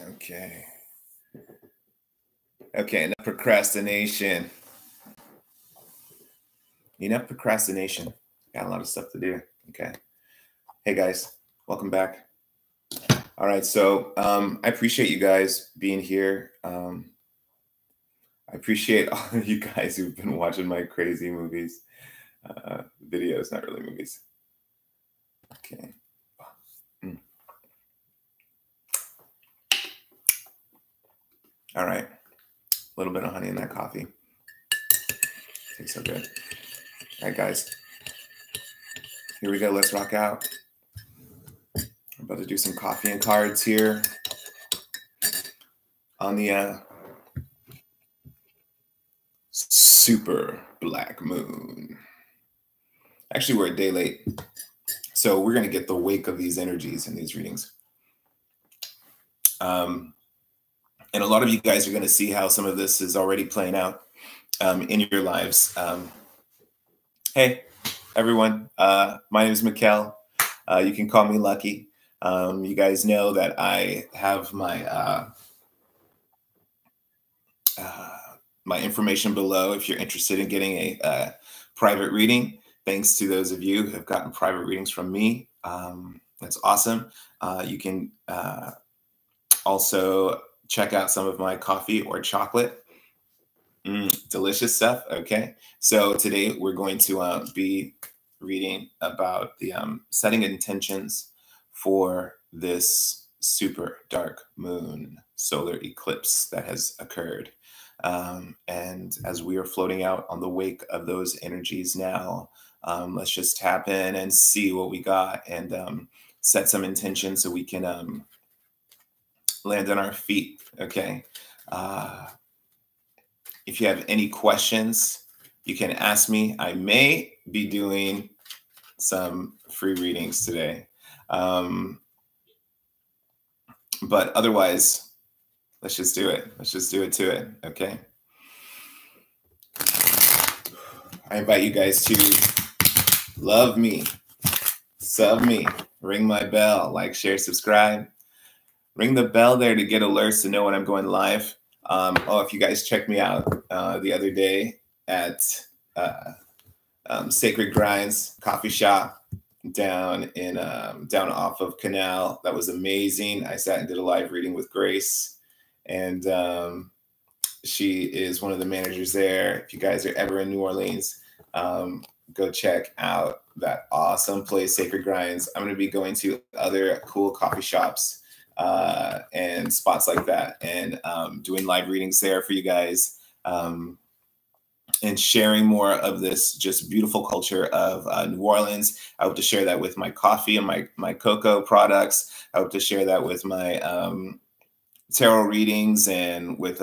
Okay. Okay, enough procrastination. Enough procrastination. Got a lot of stuff to do. Okay. Hey guys, welcome back. All right, so I appreciate you guys being here. I appreciate all of you guys who've been watching my crazy movies, videos, not really movies. Okay. Mm. All right. A little bit of honey in that coffee. Tastes so good. All right, guys. Here we go. Let's rock out. I'm about to do some coffee and cards here on the super black moon. Actually, we're a day late. So we're going to get the wake of these energies in these readings. And a lot of you guys are going to see how some of this is already playing out in your lives. Hey, everyone. My name is Mikkel. You can call me Lucky. You guys know that I have my my information below if you're interested in getting a private reading. Thanks to those of you who have gotten private readings from me. That's awesome. You can also check out some of my coffee or chocolate. Delicious stuff. Okay. So today we're going to be reading about the setting intentions for this super dark moon solar eclipse that has occurred. And as we are floating out on the wake of those energies now, let's just tap in and see what we got and set some intention so we can land on our feet. Okay. If you have any questions, you can ask me. I may be doing some free readings today. But otherwise, let's just do it. Let's just do it to it. Okay. I invite you guys to love me, sub me, ring my bell, like, share, subscribe. Ring the bell there to get alerts to know when I'm going live. If you guys checked me out the other day at Sacred Grinds Coffee Shop down off of Canal, that was amazing. I sat and did a live reading with Grace, and she is one of the managers there. If you guys are ever in New Orleans, go check out that awesome place, Sacred Grinds. I'm going to be going to other cool coffee shops and spots like that, and doing live readings there for you guys, and sharing more of this just beautiful culture of New Orleans. I hope to share that with my coffee and my cocoa products. I hope to share that with my tarot readings and with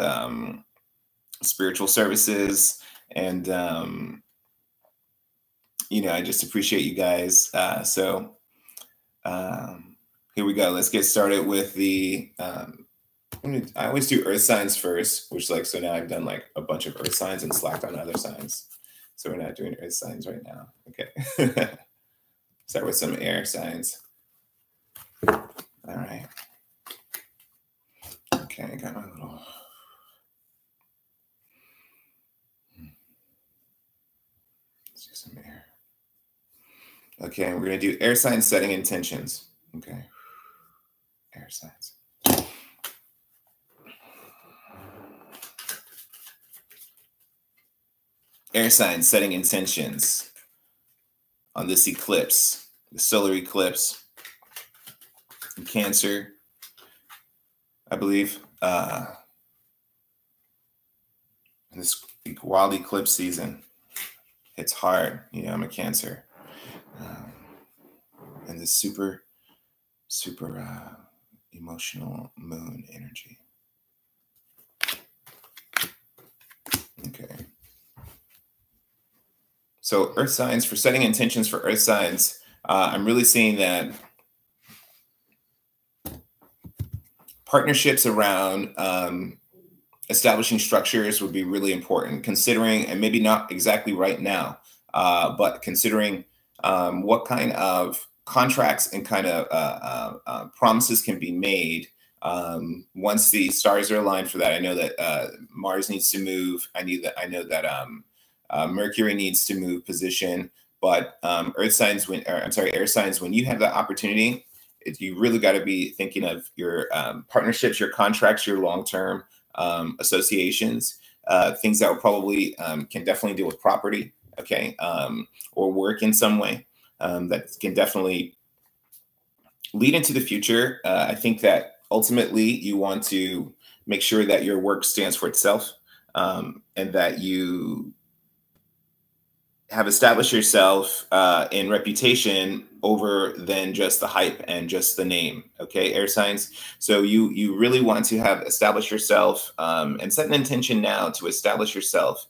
spiritual services. And, I just appreciate you guys. Here we go. Let's get started with the, I always do earth signs first, which so now I've done like a bunch of earth signs and slacked on other signs. So we're not doing earth signs right now. Okay. Start with some air signs. All right. Okay, I got my little. Let's do some air. Okay, we're going to do air signs setting intentions. Okay. Air signs. Air signs setting intentions on this eclipse, the solar eclipse in Cancer, I believe. In this wild eclipse season, it's hard. I'm a Cancer. And this super emotional moon energy. Okay. So earth signs, for setting intentions for earth signs, I'm really seeing that partnerships around establishing structures would be really important, considering, and maybe not exactly right now, but considering what kind of contracts and kind of promises can be made Once the stars are aligned for that, I know that Mars needs to move. I know that Mercury needs to move position. But air signs, when you have that opportunity, you really got to be thinking of your partnerships, your contracts, your long-term associations, things that will probably can definitely deal with property, okay, or work in some way that can definitely lead into the future. I think that ultimately you want to make sure that your work stands for itself, and that you have established yourself in reputation over than just the hype and just the name. Okay, air signs. So you really want to have established yourself and set an intention now to establish yourself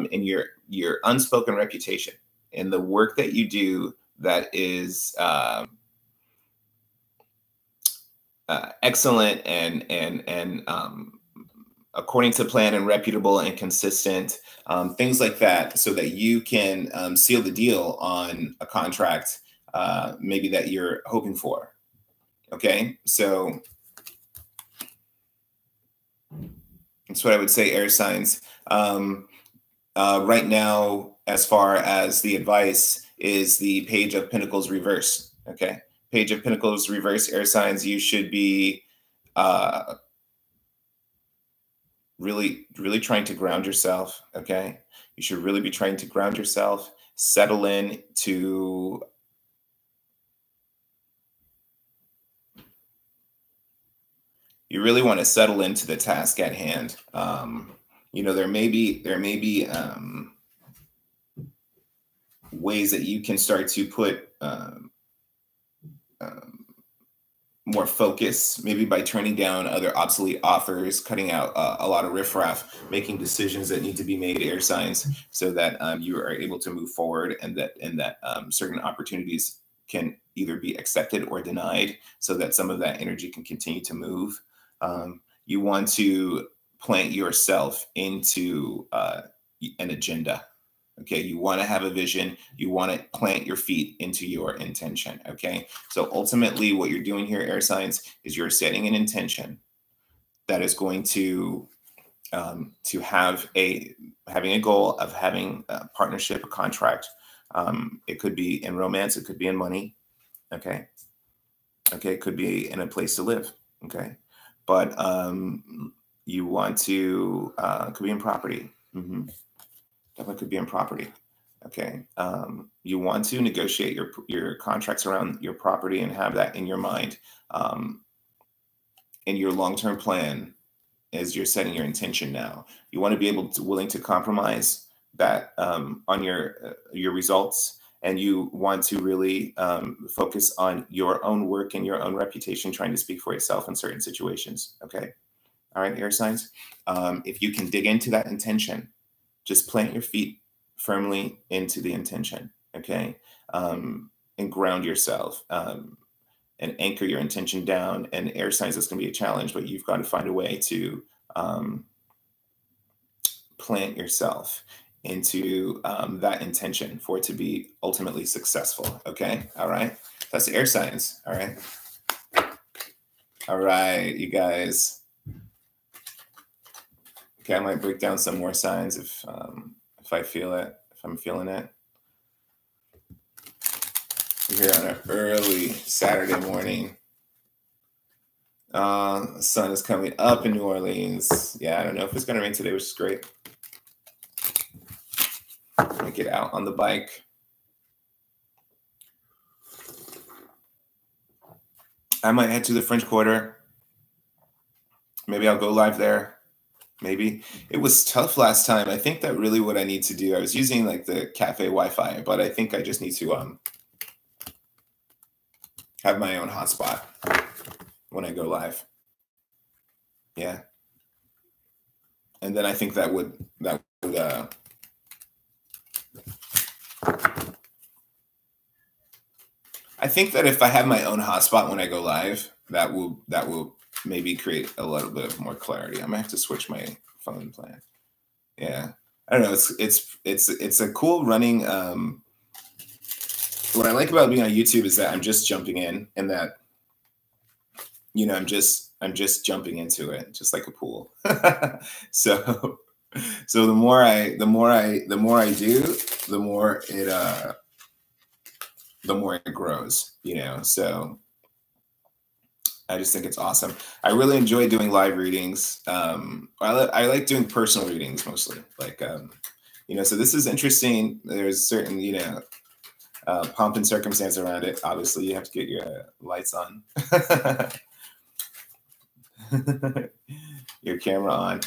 in your unspoken reputation in the work that you do that is excellent and according to plan and reputable and consistent, things like that, so that you can seal the deal on a contract maybe that you're hoping for. Okay, so that's what I would say, air signs. Right now, as far as the advice, is the Page of Pentacles reverse. Okay, Page of Pentacles reverse, air signs. You should be really trying to ground yourself. Okay, you should really be trying to ground yourself, settle in to you really want to settle into the task at hand. You know, there may be ways that you can start to put more focus, maybe by turning down other obsolete offers, cutting out a lot of riffraff, making decisions that need to be made, air signs, so that you are able to move forward, and that certain opportunities can either be accepted or denied, so that some of that energy can continue to move. You want to plant yourself into an agenda. Okay, you want to have a vision. You want to plant your feet into your intention. Okay, so ultimately what you're doing here, air signs, is you're setting an intention that is going to having a goal of having a partnership, a contract. It could be in romance. It could be in money. Okay, it could be in a place to live. Okay, but you want to could be in property. Definitely could be in property. Okay. You want to negotiate your contracts around your property and have that in your mind, in your long-term plan as you're setting your intention now. You want to be willing to compromise that on your results, and you want to really focus on your own work and your own reputation, trying to speak for itself in certain situations. Okay. All right, air signs. If you can dig into that intention, just plant your feet firmly into the intention, okay? And ground yourself and anchor your intention down. And air signs, that's going to be a challenge, but you've got to find a way to plant yourself into that intention for it to be ultimately successful, okay? All right, that's air signs. All right. All right, you guys. Okay, I might break down some more signs if I feel it, if I'm feeling it. We're here on an early Saturday morning. The sun is coming up in New Orleans. Yeah, I don't know if it's gonna rain today, which is great. I'm gonna get out on the bike. I might head to the French Quarter. Maybe I'll go live there. Maybe. It was tough last time. I think that really what I need to do, I was using like the cafe Wi-Fi, but I think I just need to have my own hotspot when I go live. Yeah. And then I think that would I think that if I have my own hotspot when I go live, that will maybe create a little bit of more clarity. I might have to switch my phone plan. Yeah, I don't know. It's a cool running. What I like about being on YouTube is that I'm just jumping in, and that I'm just I'm just jumping into it, just like a pool. So so the more I do, the more it grows, you know. So I just think it's awesome. I really enjoy doing live readings. I like doing personal readings mostly. Like, you know, so this is interesting. There's certain, you know, pomp and circumstance around it. Obviously, you have to get your lights on, your camera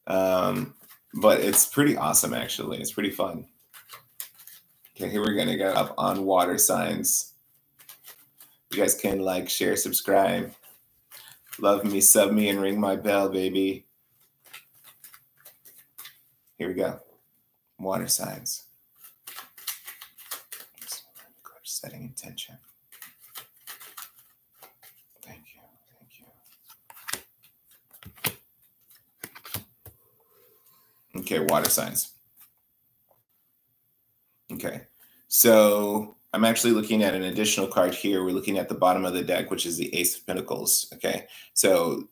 on. But it's pretty awesome, actually. It's pretty fun. Okay, here we're gonna go up on water signs. You guys can like, share, subscribe, love me, sub me, and ring my bell, baby. Here we go. Water signs. Setting intention. Thank you. Thank you. Okay, water signs. Okay, so I'm actually looking at an additional card here. We're looking at the bottom of the deck, which is the Ace of Pentacles. Okay, so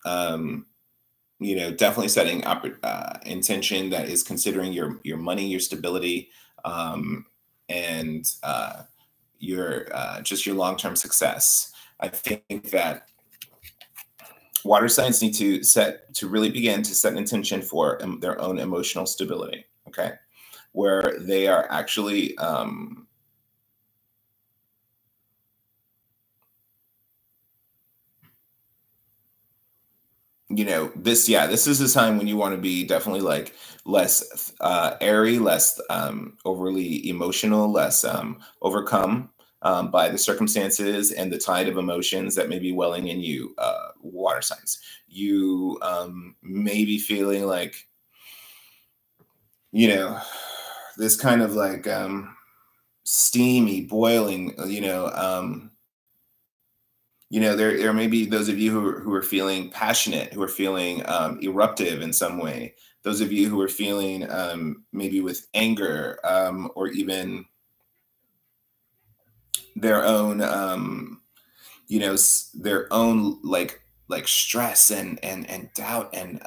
you know, definitely setting up intention that is considering your money, your stability, and your just your long-term success. I think that water signs need to really begin to set an intention for their own emotional stability. Okay, where they are actually you know, this is a time when you want to be definitely like less airy, less overly emotional, less overcome by the circumstances and the tide of emotions that may be welling in you. Water signs, you may be feeling like, you know, this kind of like steamy boiling, there may be those of you who are feeling passionate, who are feeling eruptive in some way. Those of you who are feeling maybe with anger, or even their own, their own like stress and doubt and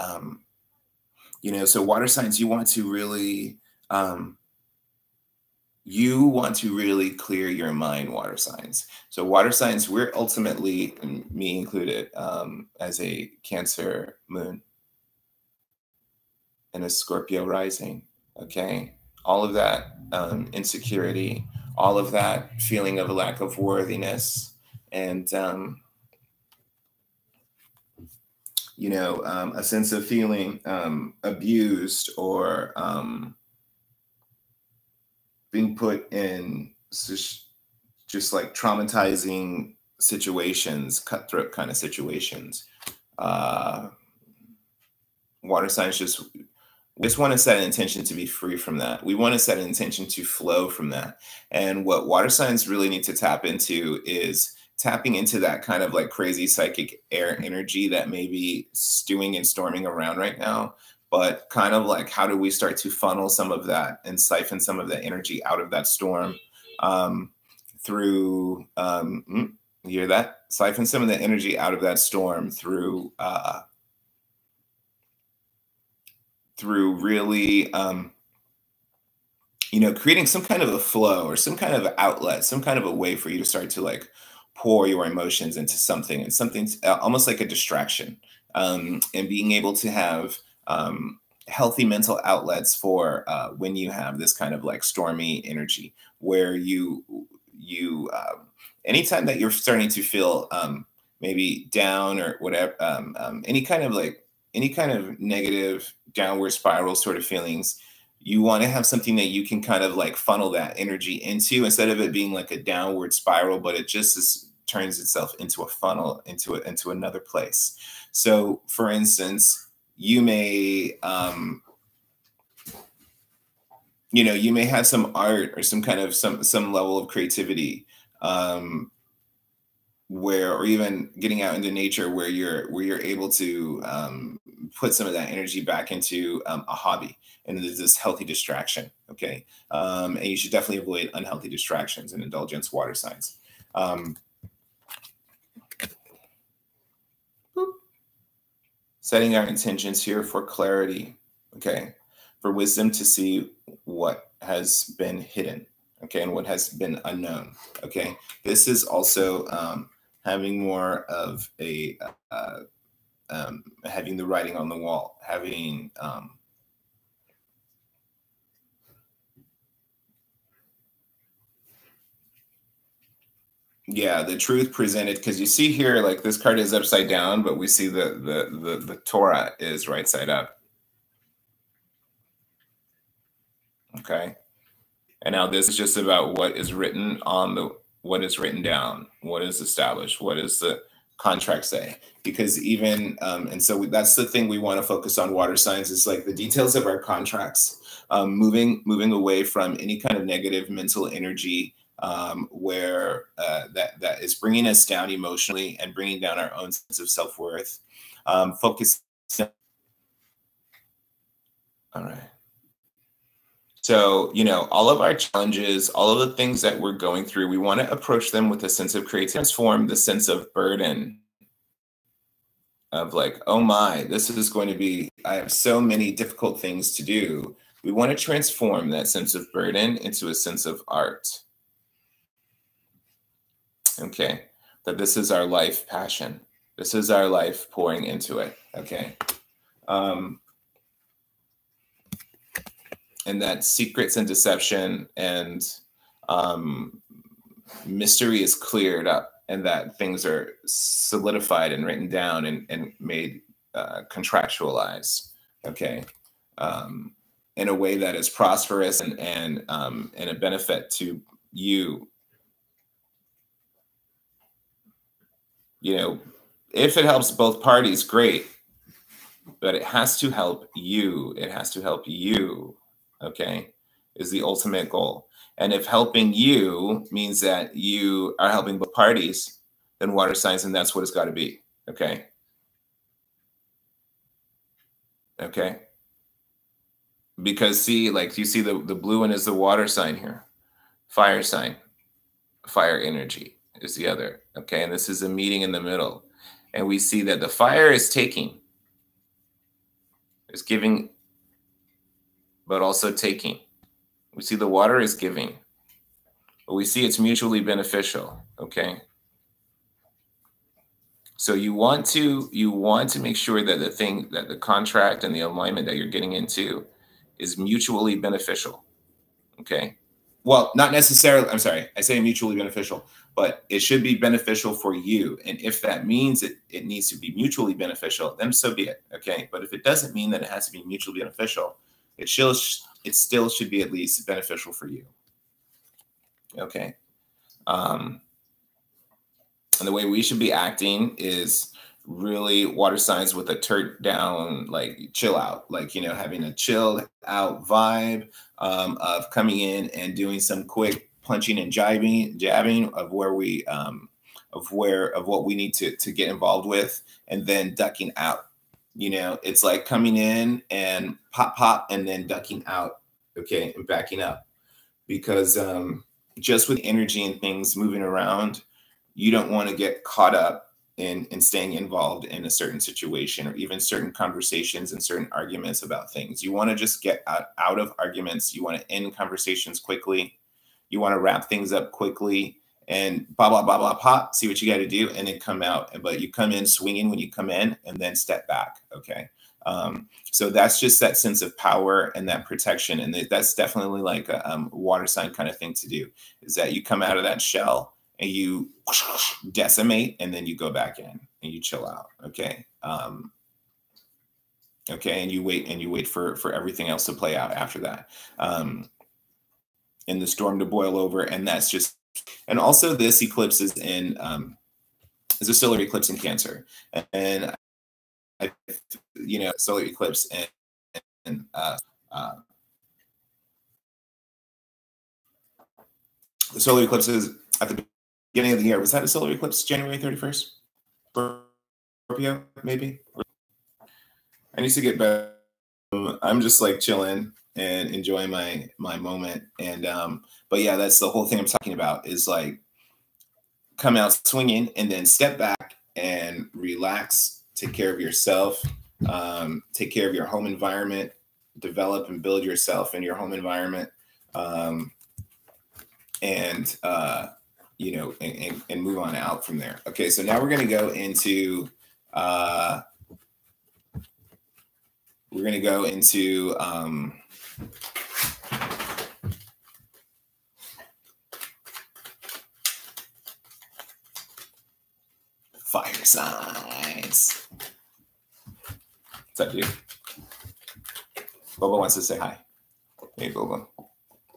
so water signs, you want to really clear your mind, water signs. So water signs, we're ultimately, me included, as a Cancer moon and a Scorpio rising, okay? All of that insecurity, all of that feeling of a lack of worthiness, and, a sense of feeling abused or being put in just like traumatizing situations, cutthroat kind of situations. Water signs just want to set an intention to be free from that. We want to set an intention to flow from that. And what water signs really need to tap into is tapping into that kind of like crazy psychic air energy that may be stewing and storming around right now. But kind of like, how do we start to funnel some of that and siphon some of that energy out of that storm through, you hear that? Siphon some of the energy out of that storm through really, creating some kind of a flow or some kind of outlet, some kind of a way for you to start to like pour your emotions into something, and something almost like a distraction, and being able to have healthy mental outlets for when you have this kind of like stormy energy, where you anytime that you're starting to feel maybe down or whatever, any kind of negative downward spiral sort of feelings, you want to have something that you can kind of like funnel that energy into, instead of it being like a downward spiral, but it just turns itself into a funnel into another place. So for instance, you may you may have some art or some kind of some level of creativity, or even getting out into nature, where you're able to put some of that energy back into a hobby, and there's this healthy distraction. Okay, and you should definitely avoid unhealthy distractions and indulgence, water signs. Setting our intentions here for clarity, okay? For wisdom to see what has been hidden, okay, and what has been unknown, okay? This is also having more of a, having the writing on the wall, having, yeah, the truth presented, because you see here, like this card is upside down, but we see the Torah is right side up. Okay. And now this is just about what is written on what is written down, what is established, what does the contract say? Because even and so that's the thing we want to focus on, water signs, is like the details of our contracts, moving away from any kind of negative mental energy, where that is bringing us down emotionally and bringing down our own sense of self-worth. Focus. All right. So, all of our challenges, all of the things that we're going through, we want to approach them with a sense of creativity, transform the sense of burden of like, oh my, this is going to be, I have so many difficult things to do. We want to transform that sense of burden into a sense of art. Okay. That this is our life passion. This is our life pouring into it. Okay. And that secrets and deception and mystery is cleared up, and that things are solidified and written down and made contractualized, okay, in a way that is prosperous and a benefit to you. If it helps both parties, great, but it has to help you. It has to help you. Okay, is the ultimate goal. And if helping you means that you are helping both parties, then water signs, and that's what it's got to be. Okay. Okay. Because see, like you see the blue one is the water sign here. Fire sign, fire energy is the other. Okay. And this is a meeting in the middle. And we see that the fire is taking, is giving, but also taking. We see the water is giving, but we see it's mutually beneficial. Okay. So you want to make sure that the contract and the alignment that you're getting into is mutually beneficial. Okay. Well, not necessarily, I'm sorry, I say mutually beneficial, but it should be beneficial for you. And if that means it needs to be mutually beneficial, then so be it. Okay. But if it doesn't mean that it has to be mutually beneficial, it still should be at least beneficial for you. Okay. And the way we should be acting is really water signs with a turd down, like chill out, like, having a chilled out vibe, of coming in and doing some quick punching and jabbing of where we, of what we need to get involved with, and then ducking out. It's like coming in and pop, and then ducking out. Okay. And backing up, because, just with energy and things moving around, you don't want to get caught up in staying involved in a certain situation, or even certain conversations and certain arguments about things. You want to just get out of arguments. You want to end conversations quickly. You want to wrap things up quickly and blah, blah, blah, blah, pop, see what you got to do, and then come out. But you come in swinging when you come in, and then step back. Okay. So that's just that sense of power and that protection. And that's definitely like a water sign kind of thing to do, is that you come out of that shell and you decimate, and then you go back in and you chill out. Okay. Okay. And you wait for everything else to play out after that. And the storm to boil over. And that's just, and also this eclipse is is a solar eclipse in Cancer. And solar eclipse and the solar eclipse is at the beginning of the year. Was that a solar eclipse, January 31st? Scorpio, maybe? I need to get better. I'm just like chilling and enjoying my moment. And but yeah, that's the whole thing I'm talking about, is like come out swinging and then step back and relax, take care of yourself, take care of your home environment, develop and build yourself in your home environment, and move on out from there. Okay, so now we're going to go into fire signs. What's up, dude? Bobo wants to say hi. Hey, Bobo.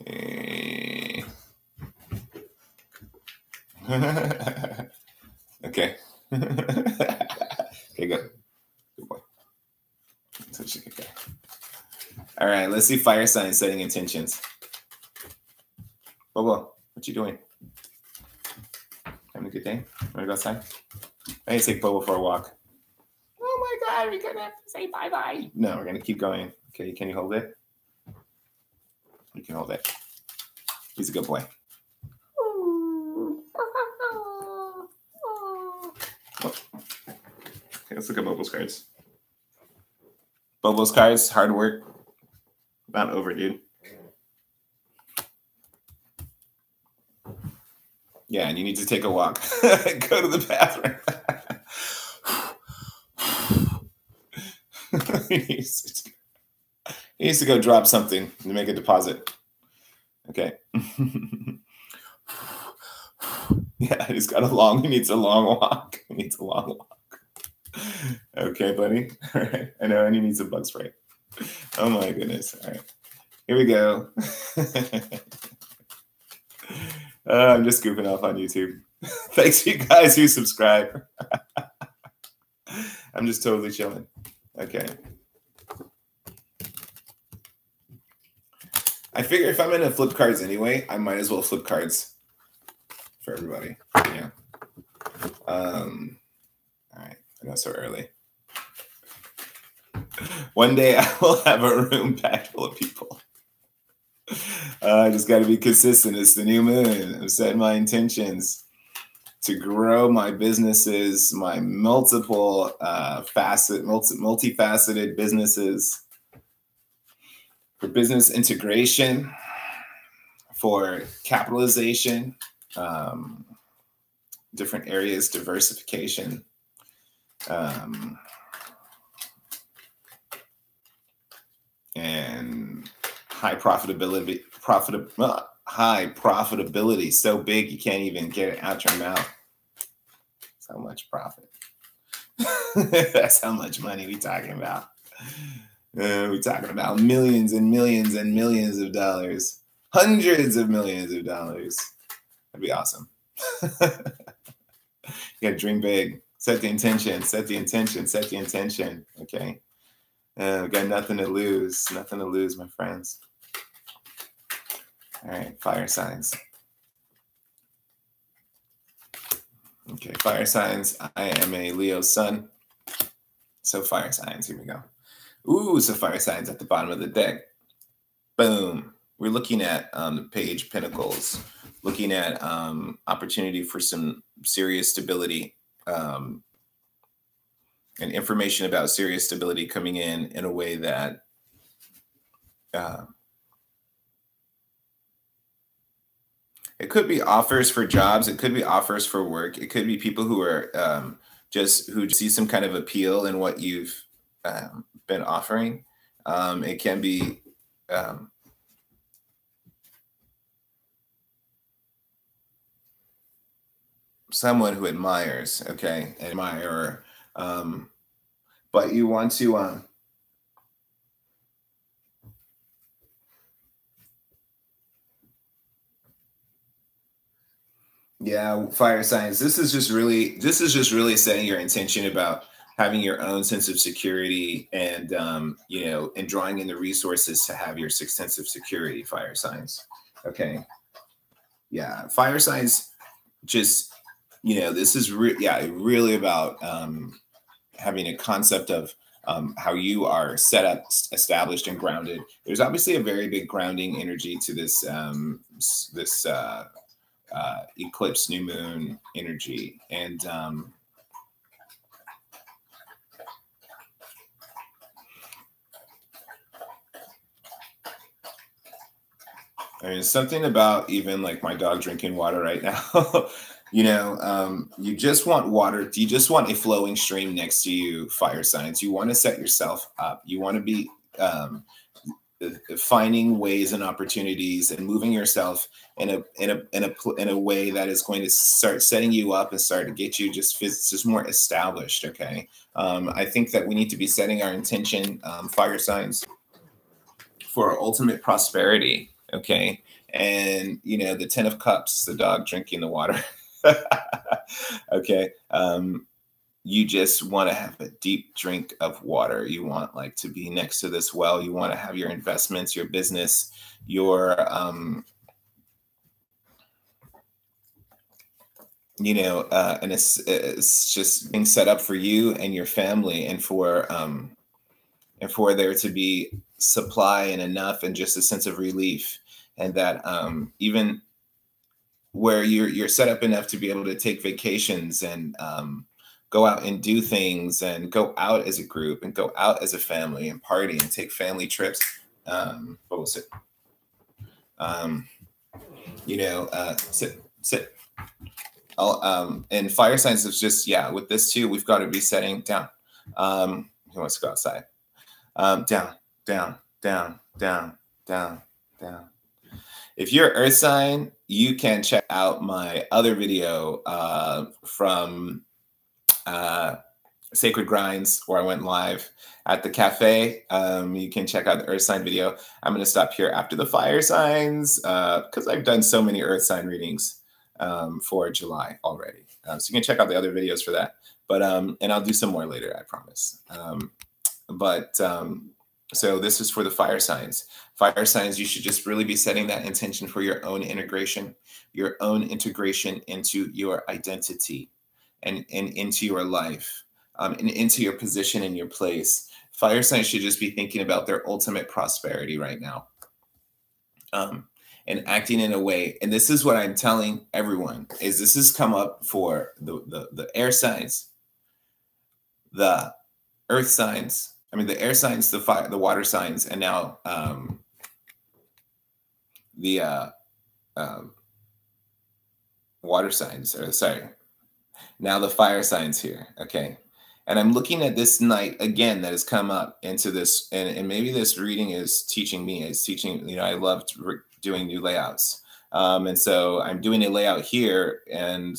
Hey. Okay. Okay, good. Good boy. Such a good guy. All right, let's see fire signs setting intentions. Bobo, what you doing? Having a good day? Want to go outside? I need to take Bobo for a walk. Oh my God, we're gonna have to say bye-bye. No, we're gonna keep going. Okay, can you hold it? You can hold it. He's a good boy. Okay, let's look at Bobo's cards. Bobo's cards, hard work. Not over, dude. Yeah, and you need to take a walk. Go to the bathroom. He needs to go drop something to make a deposit. Okay. Yeah, he needs a long walk. He needs a long walk. Okay, buddy. All right. I know, and he needs a bug spray. Oh my goodness. All right. Here we go. I'm just goofing off on YouTube. Thanks to you guys who subscribe. I'm just totally chilling. Okay. I figure if I'm going to flip cards anyway, I might as well flip cards for everybody. Yeah. All right. I know, so early. One day I will have a room packed full of people. I just got to be consistent. It's the new moon. I'm setting my intentions to grow my businesses, my multifaceted businesses, for business integration, for capitalization, different areas, diversification, and high profitability, so big you can't even get it out your mouth. So much profit. That's how much money we talking about. We're talking about millions and millions and millions of dollars, hundreds of millions of dollars. That'd be awesome. You gotta dream big. Set the intention. Set the intention. Set the intention. Okay. We got nothing to lose. Nothing to lose, my friends. All right, fire signs. Okay, fire signs. I am a Leo sun. So fire signs, here we go. Ooh, so fire signs at the bottom of the deck. Boom. We're looking at the Page Pentacles, looking at opportunity for some serious stability, and information about serious stability coming in a way that it could be offers for jobs. It could be offers for work. It could be people who are who see some kind of appeal in what you've been offering. It can be someone who admires, okay, admirer, but you want to yeah, fire signs. This is just really setting your intention about having your own sense of security and and drawing in the resources to have your sense of security. Fire signs. Okay. Yeah, fire signs. Just this is really about having a concept of how you are set up, established, and grounded. There's obviously a very big grounding energy to this eclipse, new moon energy, and I mean, something about even like my dog drinking water right now. You just want water. You just want a flowing stream next to you. Fire signs. You want to set yourself up. You want to be finding ways and opportunities and moving yourself in a way that is going to start setting you up and start to get you just more established. Okay. I think that we need to be setting our intention, fire signs, for our ultimate prosperity. Okay. And the 10 of cups, the dog drinking the water. Okay. You just want to have a deep drink of water. You want like to be next to this well. You want to have your investments, your business, your and it's just being set up for you and your family, and for there to be supply and enough, and just a sense of relief, and that even where you're set up enough to be able to take vacations and go out and do things, and go out as a group, and go out as a family, and party, and take family trips. What was it? Sit. And fire signs is just, with this too, we've got to be setting down. Who wants to go outside? Down, down, down, down, down, down. If you're earth sign, you can check out my other video from Sacred Grinds, where I went live at the cafe. You can check out the earth sign video. I'm going to stop here after the fire signs because I've done so many earth sign readings for July already. So you can check out the other videos for that. But and I'll do some more later, I promise. So this is for the fire signs. Fire signs, you should just really be setting that intention for your own integration into your identity and into your life, and into your position and your place. Fire signs should just be thinking about their ultimate prosperity right now. And acting in a way, and this is what I'm telling everyone, is this has come up for the air signs, the earth signs, the air signs, the fire, the water signs, and now the water signs, or sorry, now the fire signs here. Okay. And I'm looking at this night again that has come up into this, and maybe this reading is teaching me, I love doing new layouts. And so I'm doing a layout here, and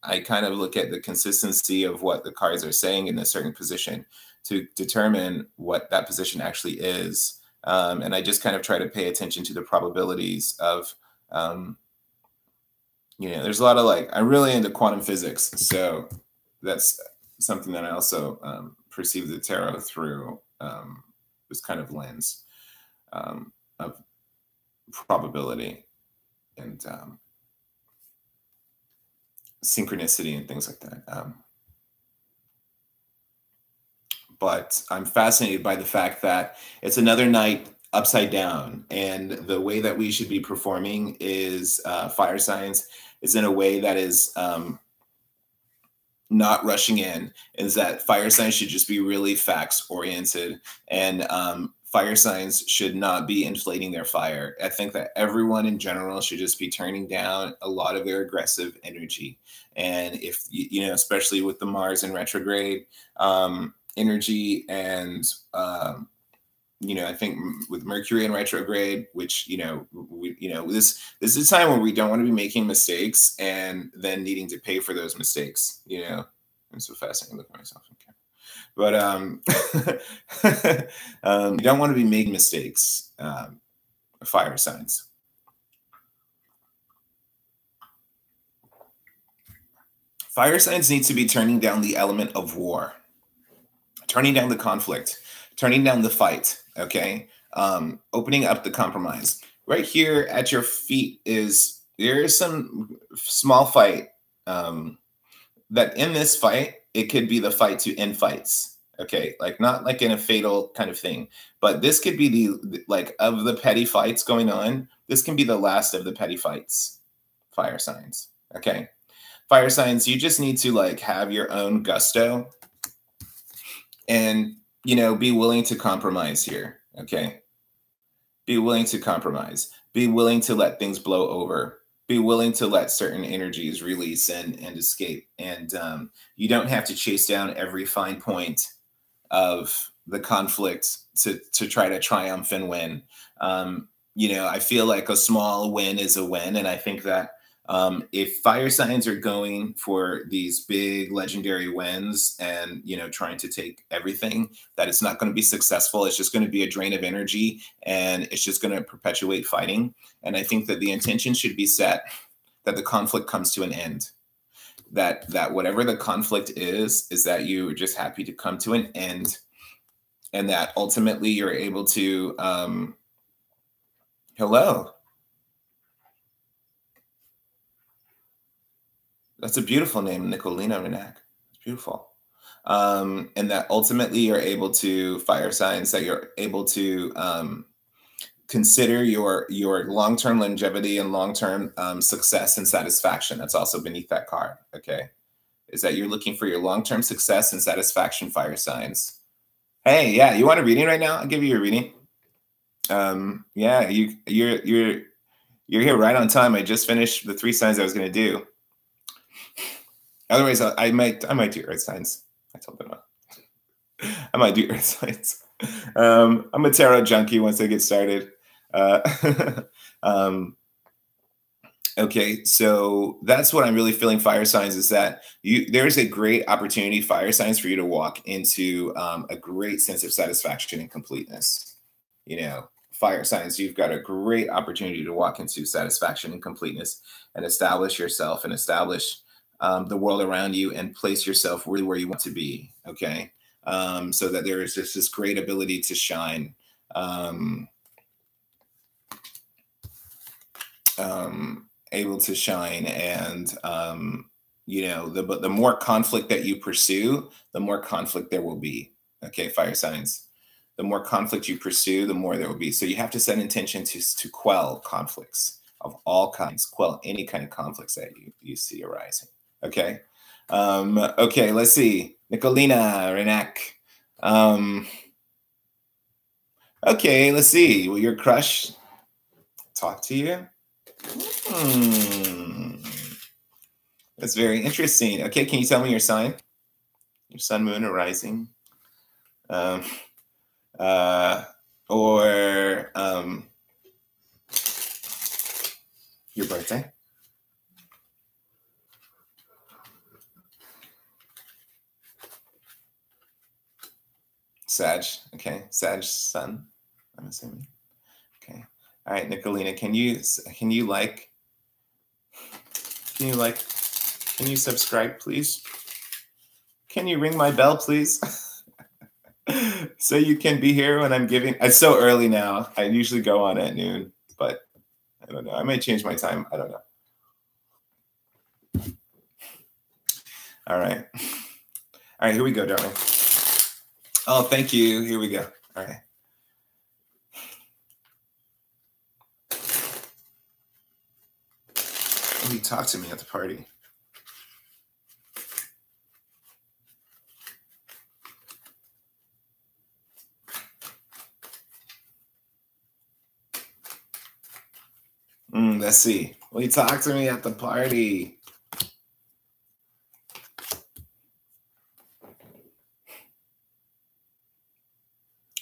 I kind of look at the consistency of what the cards are saying in a certain position to determine what that position actually is. And I just kind of try to pay attention to the probabilities of, there's a lot of I'm really into quantum physics. So that's something that I also perceive the tarot through this kind of lens of probability and synchronicity and things like that. But I'm fascinated by the fact that it's another night upside down, and the way that we should be performing is fire signs is in a way that is not rushing in, is that fire signs should just be really facts oriented, and fire signs should not be inflating their fire. I think that everyone in general should just be turning down a lot of their aggressive energy. And if, especially with the Mars in retrograde energy, and, I think with Mercury in retrograde, which, this is a time where we don't want to be making mistakes and then needing to pay for those mistakes. I'm so fascinated. Look at myself. Okay. But you don't want to be making mistakes. Fire signs. Fire signs need to be turning down the element of war, turning down the conflict, turning down the fight. Okay. Opening up the compromise. Right here at your feet there is some small fight. That in this fight, it could be the fight to end fights. Okay. Not like in a fatal kind of thing, but this could be of the petty fights going on. This can be the last of the petty fights. Fire signs. Okay. Fire signs, you just need to have your own gusto and, be willing to compromise here. Okay. Be willing to compromise. Be willing to let things blow over. Be willing to let certain energies release and escape. And you don't have to chase down every fine point of the conflict to try to triumph and win. You know, I feel like a small win is a win. And I think that if fire signs are going for these big legendary wins and, you know, trying to take everything, that it's not going to be successful. It's just going to be a drain of energy and it's just going to perpetuate fighting. And I think that the intention should be set that the conflict comes to an end. That whatever the conflict is that you are just happy to come to an end, and that ultimately you're able to hello. That's a beautiful name, Nicolina Renak. It's beautiful. And that ultimately you're able to fire signs, that you're able to consider your long-term longevity and long-term success and satisfaction. That's also beneath that card, okay? Is that you're looking for your long-term success and satisfaction, fire signs. Hey, yeah, you want a reading right now? I'll give you a reading. Yeah, you're here right on time. I just finished the 3 signs I was going to do. Otherwise, I might do earth signs. I told them I might do earth signs. I'm a tarot junkie once I get started. Okay, so that's what I'm really feeling, fire signs, is that there's a great opportunity, fire signs, for you to walk into a great sense of satisfaction and completeness. You know, fire signs, you've got a great opportunity to walk into satisfaction and completeness and establish yourself and establish the world around you and place yourself really where you want to be, okay? So that there is just this great ability to shine. Able to shine, and you know, the more conflict that you pursue, the more conflict there will be. Okay, fire signs. The more conflict you pursue, the more there will be. So you have to set intention to quell conflicts of all kinds, quell any kind of conflicts that you see arising. Okay. Okay, let's see. Nicolina Renak. Okay, let's see. Will your crush talk to you? That's very interesting. Okay, can you tell me your sign? Your sun, moon, or rising? Or your birthday? Sag. Okay, Sag sun, I'm assuming. Okay. All right, Nicolina, can you subscribe, please? Can you ring my bell, please? So you can be here when I'm giving. It's so early now. I usually go on at noon, but I don't know. I may change my time. I don't know. All right. All right, here we go, darling. Oh, thank you. Here we go. All right. You talk to me at the party. Let's see. Will you talk to me at the party?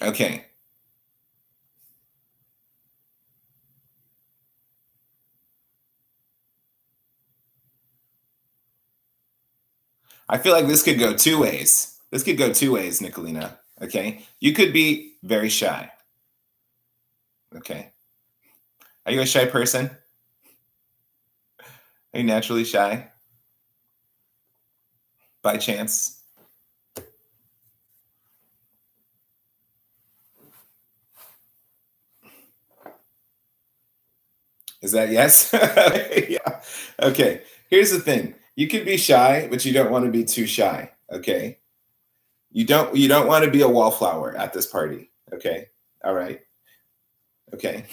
Okay. I feel like this could go 2 ways. This could go 2 ways, Nicolina. Okay. You could be very shy. Okay. Are you a shy person? Are you naturally shy? By chance? Is that yes? Yeah. Okay. Here's the thing. You can be shy, but you don't want to be too shy. Okay. You don't want to be a wallflower at this party. Okay. All right. Okay.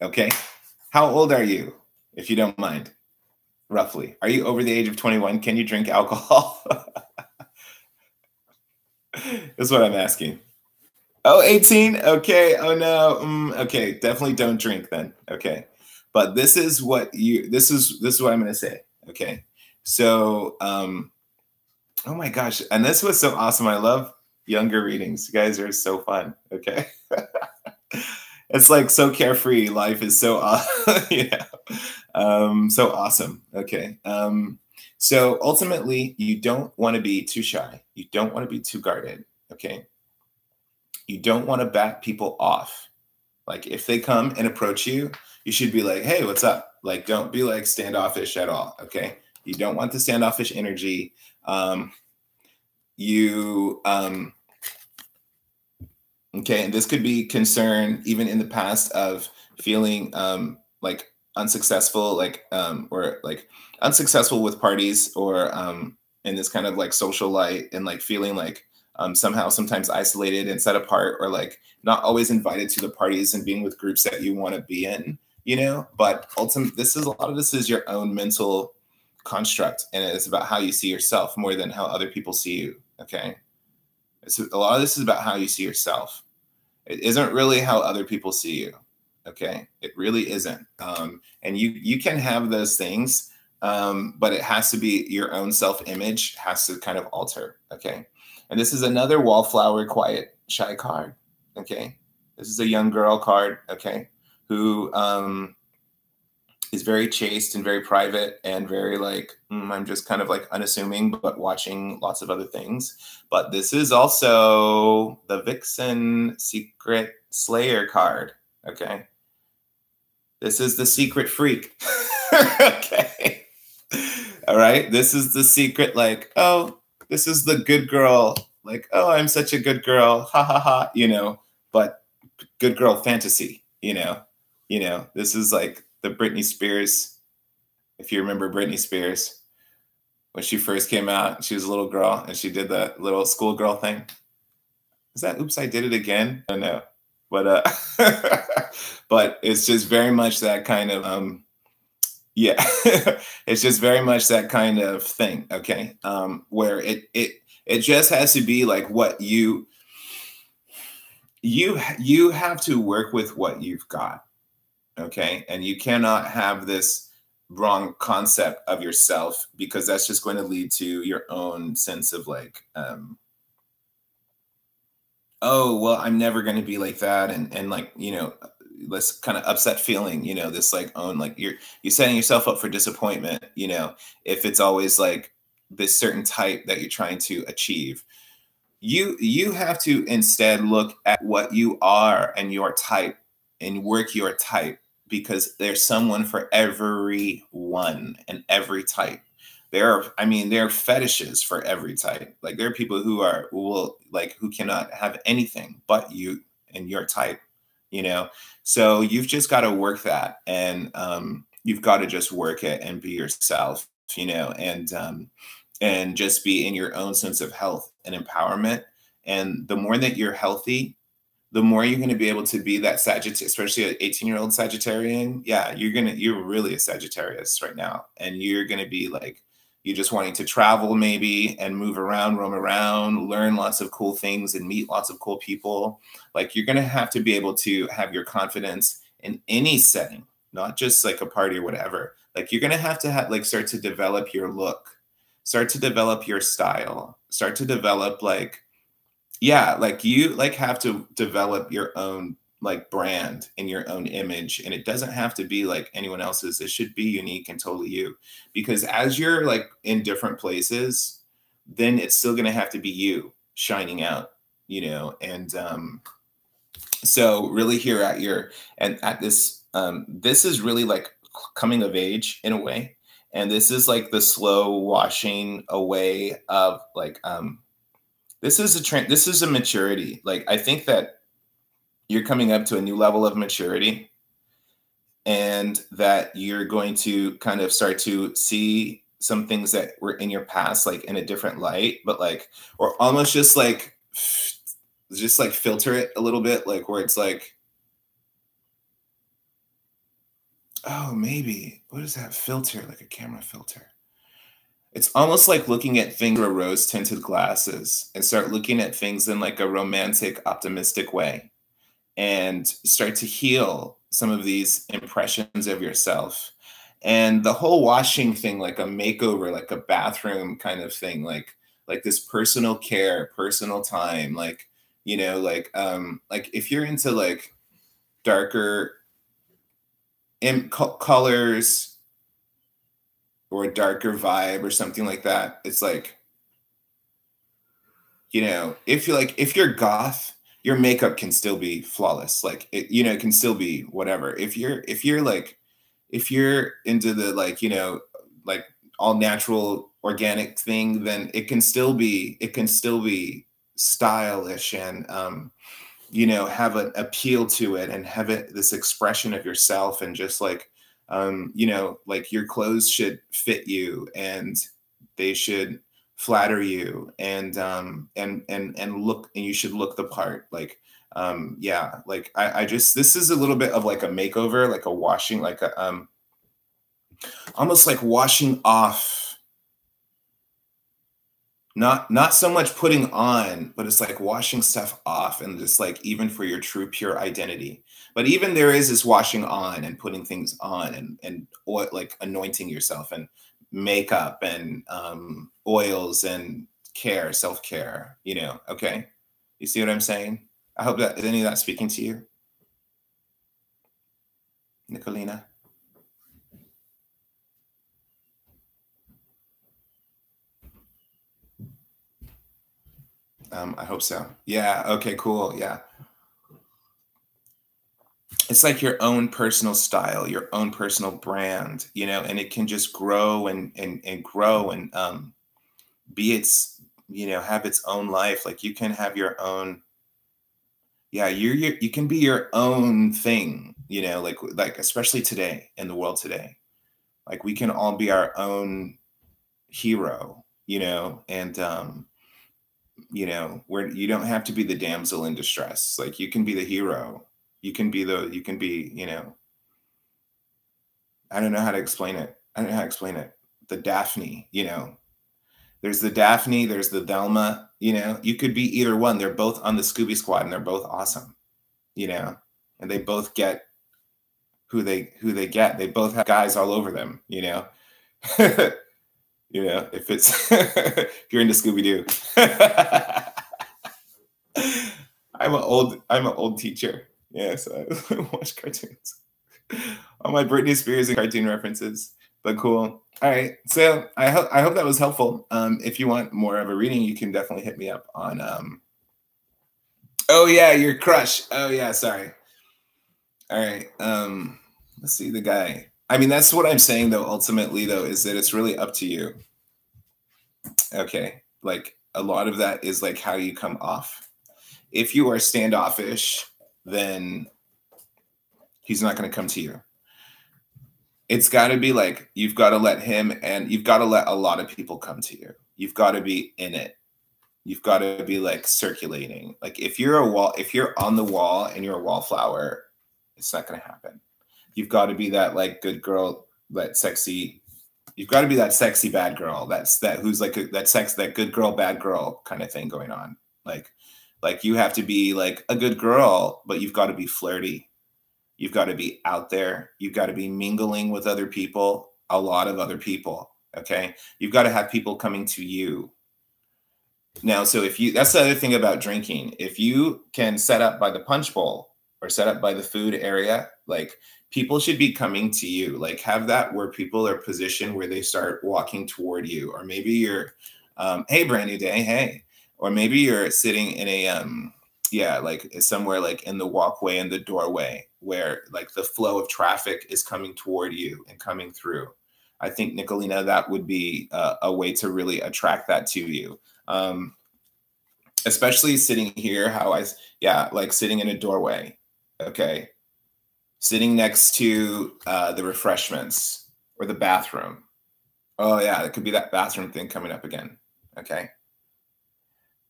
Okay. How old are you, if you don't mind? Roughly. Are you over the age of 21? Can you drink alcohol? That's what I'm asking. Oh, 18. Okay. Oh no. Okay. Definitely don't drink then. Okay. But this is what I'm gonna say. Okay. So oh my gosh. And this was so awesome. I love younger readings. You guys are so fun. Okay. It's like so carefree. Life is so yeah. So awesome. Okay. So ultimately you don't want to be too shy. You don't want to be too guarded. Okay. You don't want to back people off. Like if they come and approach you, you should be like, hey, what's up? Like, don't be like standoffish at all. Okay. You don't want the standoffish energy. Um, you, okay. And this could be concern even in the past of feeling like unsuccessful, or like unsuccessful with parties or in this kind of like social light and like feeling like somehow sometimes isolated and set apart or like not always invited to the parties and being with groups that you want to be in, you know. But ultimately, this is a lot of this is your own mental construct and it's about how you see yourself more than how other people see you. Okay. It's a lot of this is about how you see yourself. It isn't really how other people see you. Okay. It really isn't. And you can have those things, but it has to be your own self-image has to kind of alter. Okay. And this is another wallflower, quiet, shy card. Okay. This is a young girl card. Okay. Who is very chaste and very private and very like, I'm just kind of like unassuming, but watching lots of other things. But this is also the Vixen Secret Slayer card. Okay. This is the secret freak. Okay. All right. This is the secret, like, oh, this is the good girl. Like, oh, I'm such a good girl. Ha ha ha. You know, but good girl fantasy, this is like the Britney Spears. If you remember Britney Spears, when she first came out, she was a little girl and she did the little schoolgirl thing. Is that oops, I did it again? I don't know. But but it's just very much that kind of yeah. It's just very much that kind of thing, okay? Where it just has to be like what you have to work with what you've got, okay? And you cannot have this wrong concept of yourself because that's just going to lead to your own sense of like oh well, I'm never going to be like that, and like this kind of upset feeling, this like own like you're setting yourself up for disappointment, if it's always like this certain type that you're trying to achieve. You have to instead look at what you are and your type and work your type because there's someone for everyone and every type. There are fetishes for every type. Like there are people who cannot have anything but you and your type, you know. So you've just got to work that, and you've got to just work it and be yourself, and just be in your own sense of health and empowerment. And the more that you're healthy, the more you're going to be able to be that Sagittarius, especially an 18-year-old Sagittarian. Yeah, you're really a Sagittarius right now. And you're going to be like, you just wanting to travel maybe and move around, roam around, learn lots of cool things and meet lots of cool people. Like you're going to have to be able to have your confidence in any setting, not just like a party or whatever. Like you're going to have like start to develop your look, start to develop your style, start to develop like, yeah, like you like have to develop your own like brand and your own image, and it doesn't have to be like anyone else's. It should be unique and totally you, because as you're like in different places, then it's still going to have to be you shining out, and so really here at your and at this this is really like coming of age in a way, and this is like the slow washing away of like this is a maturity. Like I think that you're coming up to a new level of maturity, and that you're going to kind of start to see some things that were in your past like in a different light, but like or almost just like filter it a little bit, like where it's like, oh, maybe what is that filter, like a camera filter? It's almost like looking at things through rose-tinted glasses and start looking at things in like a romantic, optimistic way and start to heal some of these impressions of yourself. And the whole washing thing, like a makeover, like a bathroom kind of thing, like this personal care, personal time, like if you're into like darker colors or a darker vibe or something like that, it's like, if you're goth, your makeup can still be flawless. Like it can still be whatever. If you're into the like all natural organic thing, then it can still be stylish and have an appeal to it and have it this expression of yourself and just like your clothes should fit you and they should flatter you and look, and you should look the part. Yeah, like I just, this is a little bit of like a makeover, like a washing, like a almost like washing off, not so much putting on, but it's like washing stuff off, and just like even for your true pure identity. But even there is this washing on and putting things on and oil, like anointing yourself and makeup and oils and care, self-care, okay? You see what I'm saying? I hope that, is any of that speaking to you, Nicolina? I hope so. Yeah. Okay, cool. Yeah. It's like your own personal style, your own personal brand, and it can just grow and grow and be its, have its own life. Like you can have your own, yeah, you can be your own thing, like especially today in the world today. Like we can all be our own hero, and where you don't have to be the damsel in distress. Like you can be the hero. You can be, I don't know how to explain it. I don't know how to explain it. The Daphne, there's the Daphne, there's the Thelma, you could be either one. They're both on the Scooby Squad and they're both awesome, and they both get who they get. They both have guys all over them, if it's, if you're into Scooby-Doo. I'm an old teacher. Yeah, so I watch cartoons. All my Britney Spears and cartoon references. But cool. All right. So I hope that was helpful. If you want more of a reading, you can definitely hit me up on oh yeah, your crush. Oh yeah, sorry. All right. Let's see the guy. I mean, that's what I'm saying though, ultimately though, is that it's really up to you. Okay. Like a lot of that is like how you come off. If you are standoffish, then he's not going to come to you. It's got to be like, you've got to let him, and you've got to let a lot of people come to you. You've got to be in it. You've got to be like circulating. Like if you're on the wall and you're a wallflower, it's not going to happen. You've got to be that like good girl, that sexy. You've got to be that sexy bad girl. Who's like that good girl, bad girl kind of thing going on. Like you have to be like a good girl, but you've got to be flirty. You've got to be out there. You've got to be mingling with other people, a lot of other people. Okay. You've got to have people coming to you. Now, so that's the other thing about drinking. If you can set up by the punch bowl or set up by the food area, like people should be coming to you. Like have that where people are positioned where they start walking toward you. Or maybe you're, hey, brand new day. Hey. Or maybe you're sitting in a, like somewhere like in the walkway, in the doorway, where like the flow of traffic is coming toward you and coming through. I think, Nicolina, that would be a way to really attract that to you. Especially sitting here, like sitting in a doorway. Okay. Sitting next to the refreshments or the bathroom. Oh yeah, it could be that bathroom thing coming up again. Okay.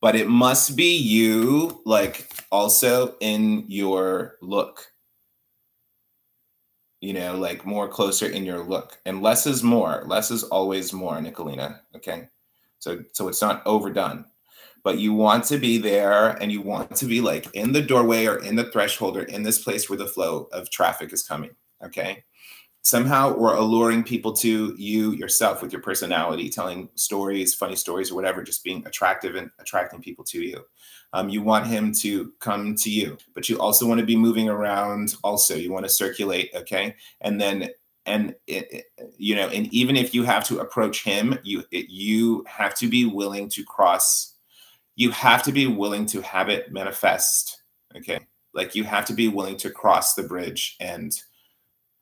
But it must be you, like also in your look. you know, like more closer in your look. And less is more. Less is always more, Nicolina. Okay. So it's not overdone. But you want to be there, and you want to be like in the doorway or in the threshold or in this place where the flow of traffic is coming. Okay. Somehow we're alluring people to you yourself with your personality, telling stories, funny stories, or whatever, just being attractive and attracting people to you. You want him to come to you, but you also want to be moving around. Also, you want to circulate. Okay. And then, you know, and even if you have to approach him, you have to be willing to cross. You have to be willing to have it manifest. Okay. Like you have to be willing to cross the bridge and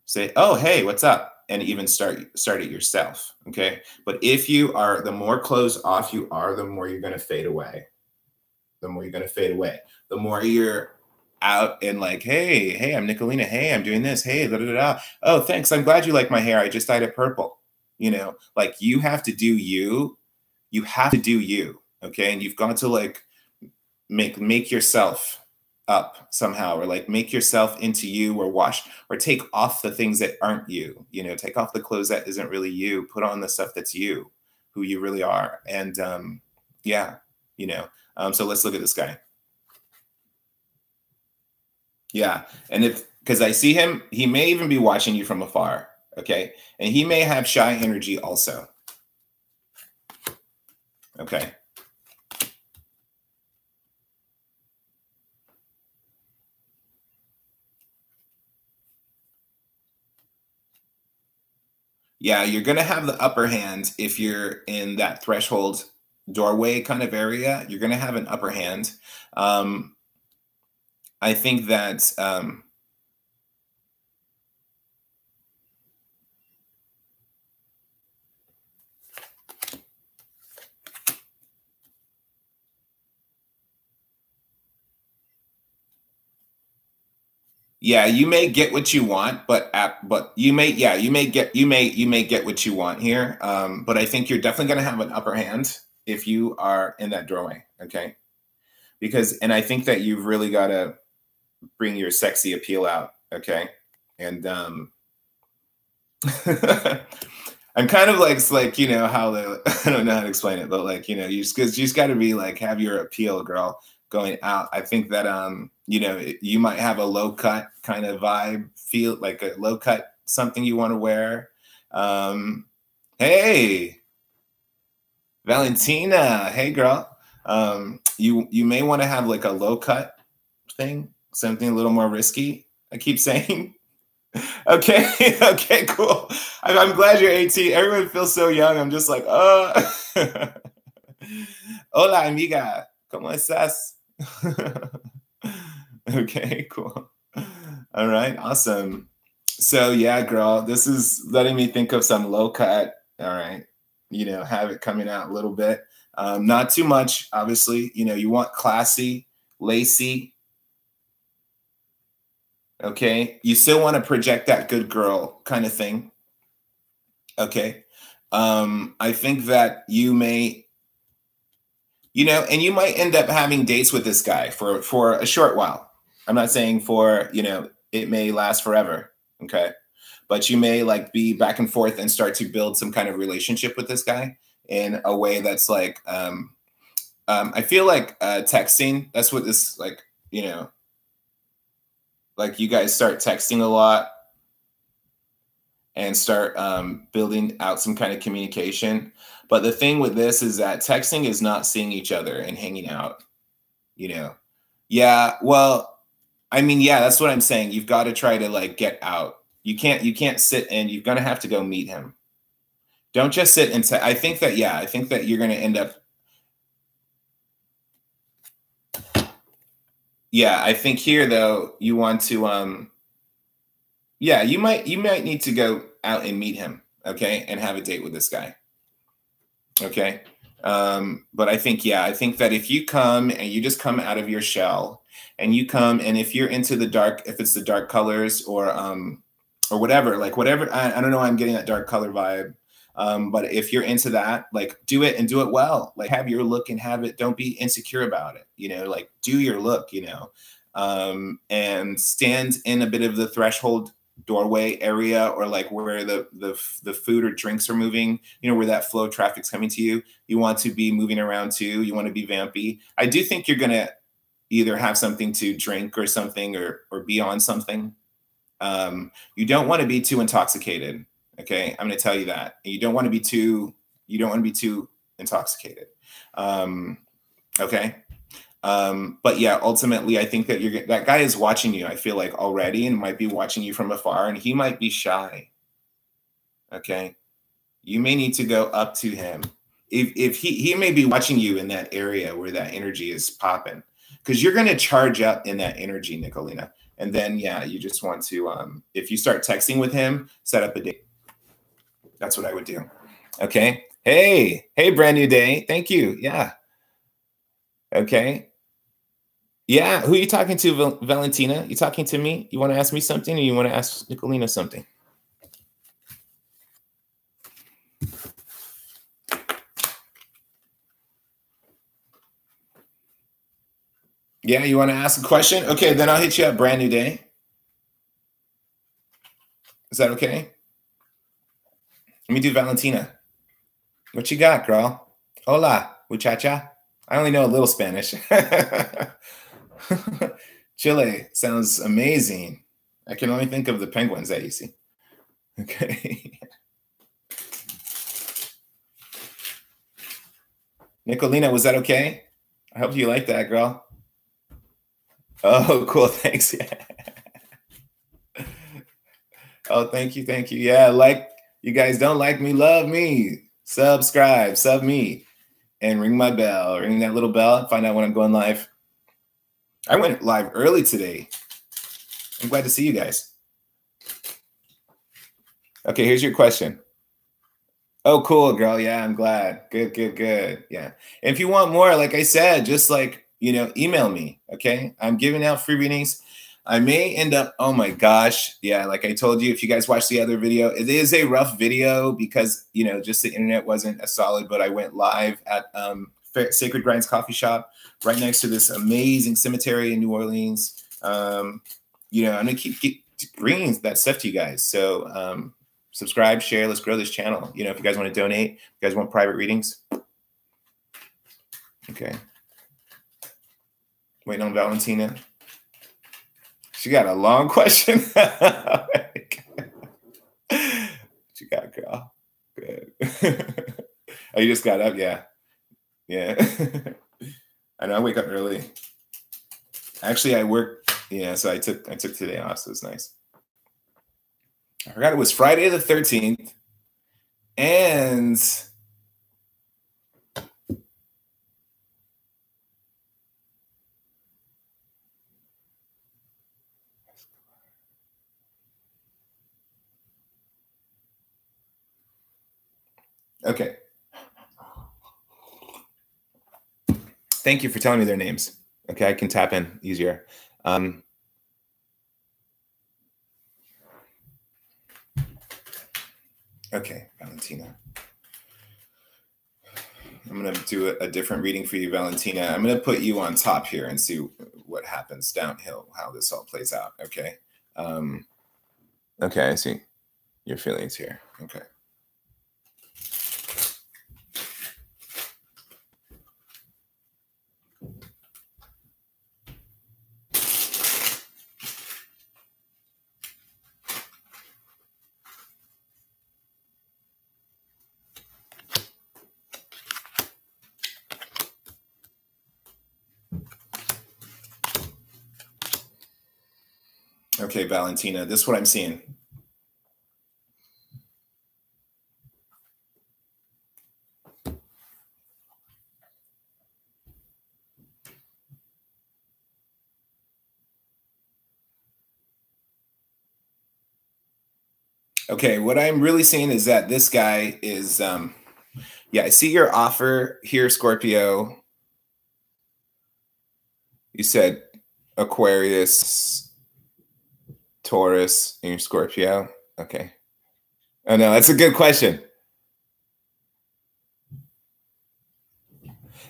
say, oh, hey, what's up? And even start it yourself. Okay. But if you are, the more closed off you are, the more you're going to fade away. The more you're going to fade away. The more you're out and like, hey, I'm Nicolina. Hey, I'm doing this. Hey, da da da. Oh, thanks. I'm glad you like my hair. I just dyed it purple. You know, like you have to do you. You have to do you. Okay. And you've got to like make yourself up somehow, or like make yourself into you, or wash or take off the things that aren't you, you know, take off the clothes that isn't really you, put on the stuff that's you, who you really are. And yeah, you know, so let's look at this guy. Yeah. And because I see him, he may even be watching you from afar. Okay. And he may have shy energy also. Okay. Yeah, you're going to have the upper hand if you're in that threshold doorway kind of area. You're going to have an upper hand. I think that yeah, you may get what you want, but you may get what you want here. But I think you're definitely going to have an upper hand if you are in that doorway. Okay, and I think that you've really got to bring your sexy appeal out. Okay, and I'm kind of like you know how I don't know how to explain it, but like, you know, you just got to be like, have your appeal, girl, going out. I think that you know, you might have a low cut kind of vibe, feel like a low cut something you want to wear. Hey, Valentina, hey girl. You may want to have like a low cut thing, something a little more risky. I keep saying. Okay, okay, cool. I'm glad you're 18. Everyone feels so young. I'm just like, oh. Hola, amiga. ¿Cómo estás? Okay, cool. All right, awesome. So yeah, girl, this is letting me think of some low cut. All right, you know, have it coming out a little bit. Not too much, obviously. You know, you want classy, lacy. Okay. You still want to project that good girl kind of thing. Okay. I think that you may, you know, and you might end up having dates with this guy for a short while. I'm not saying for, you know, it may last forever. Okay. But you may like be back and forth and start to build some kind of relationship with this guy in a way that's like, I feel like texting, that's what this, like, you know, like you guys start texting a lot and start building out some kind of communication. But the thing with this is that texting is not seeing each other and hanging out, you know? Yeah, well, I mean, yeah, that's what I'm saying. You've got to try to like get out. You can't sit and you're going to have to go meet him. Don't just sit and say, I think that you're going to end up. Yeah, I think here though, you want to, yeah, you might need to go out and meet him. Okay. And have a date with this guy. Okay. But I think that if you come and you just come out of your shell and you come, and if you're into the dark, if it's the dark colors or whatever, like whatever, I don't know, I'm getting that dark color vibe. But if you're into that, like do it and do it well, like have your look and have it, don't be insecure about it, you know, like do your look, you know, and stand in a bit of the threshold doorway area, or like where the food or drinks are moving, you know, where that flow of traffic's coming to you. You want to be moving around too. You want to be vampy. I do think you're going to either have something to drink or something, or be on something. You don't want to be too intoxicated. Okay. I'm going to tell you that. You don't want to be too intoxicated. Okay. But yeah, ultimately, I think that that guy is watching you, I feel like, already, and might be watching you from afar, and he might be shy. Okay. You may need to go up to him. If he may be watching you in that area where that energy is popping, because you're going to charge up in that energy, Nicolina. And then, yeah, you just want to, if you start texting with him, set up a date. That's what I would do. Okay. Hey, brand new day. Thank you. Yeah. Okay. Yeah. Who are you talking to, Valentina? You talking to me? You want to ask me something, or you want to ask Nicolina something? Yeah, you want to ask a question? Okay, then I'll hit you up, brand new day. Is that okay? Let me do Valentina. What you got, girl? Hola, muchacha. I only know a little Spanish. Chile sounds amazing. I can only think of the penguins that you see. Okay. Nicolina, was that okay? I hope you like that, girl. Oh, cool. Thanks. Yeah. Oh, thank you. Thank you. Yeah, like, you guys don't like me, love me. Subscribe, sub me, and ring my bell. Ring that little bell and find out when I'm going live. I went live early today. I'm glad to see you guys. Okay, here's your question. Oh, cool, girl. Yeah, I'm glad. Good, good, good. Yeah. And if you want more, like I said, just like, you know, email me. Okay. I'm giving out free readings. I may end up, oh my gosh. Yeah. Like I told you, if you guys watched the other video, it is a rough video because, you know, just the internet wasn't as solid, but I went live at Sacred Grinds Coffee Shop right next to this amazing cemetery in New Orleans. You know, I'm going to keep bringing that stuff to you guys. So, subscribe, share, let's grow this channel. You know, if you guys want to donate, if you guys want private readings. Okay. Waiting on Valentina. She got a long question. What you got, girl? Good. Oh, you just got up? Yeah. Yeah. I know I wake up early. Actually, I work. Yeah, so I took today off, so it's nice. I forgot it was Friday the 13th, and okay. Thank you for telling me their names. Okay, I can tap in easier. Okay, Valentina. I'm going to do a different reading for you, Valentina. I'm going to put you on top here and see what happens downhill, how this all plays out. Okay. Okay, I see your feelings here. Okay. Okay, Valentina, this is what I'm seeing. Okay, what I'm really seeing is that this guy is, yeah, I see your offer here, Scorpio. You said Aquarius, Taurus, and your Scorpio. Okay. Oh, no, that's a good question.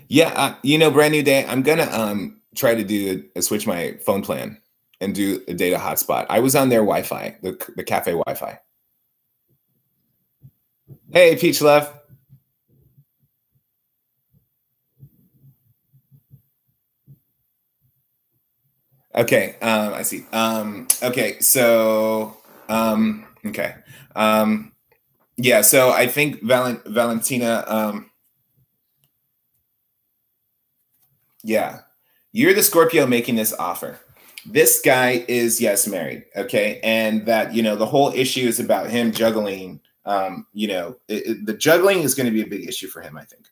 Yeah, you know, brand new day. I'm gonna try to switch my phone plan. and do a data hotspot. I was on their Wi-Fi, the cafe Wi-Fi. Hey, Peach Love. Okay, I see. Okay, so okay, yeah. So I think Valentina, yeah, you're the Scorpio making this offer. This guy is, yes, married. Okay, and that, the whole issue is about him juggling. The juggling is going to be a big issue for him, I think,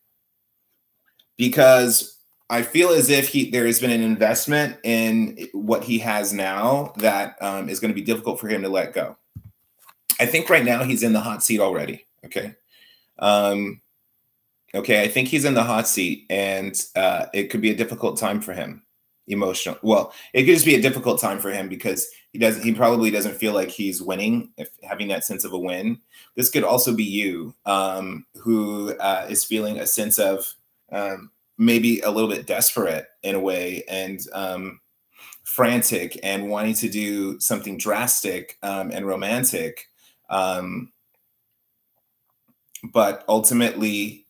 because I feel as if there has been an investment in what he has now that is going to be difficult for him to let go. I think right now he's in the hot seat already. Okay. Okay. I think he's in the hot seat, and it could be a difficult time for him. Emotional. Well, it could just be a difficult time for him because he probably doesn't feel like he's winning, if having that sense of a win. This could also be you, who is feeling a sense of maybe a little bit desperate in a way, and frantic, and wanting to do something drastic and romantic, but ultimately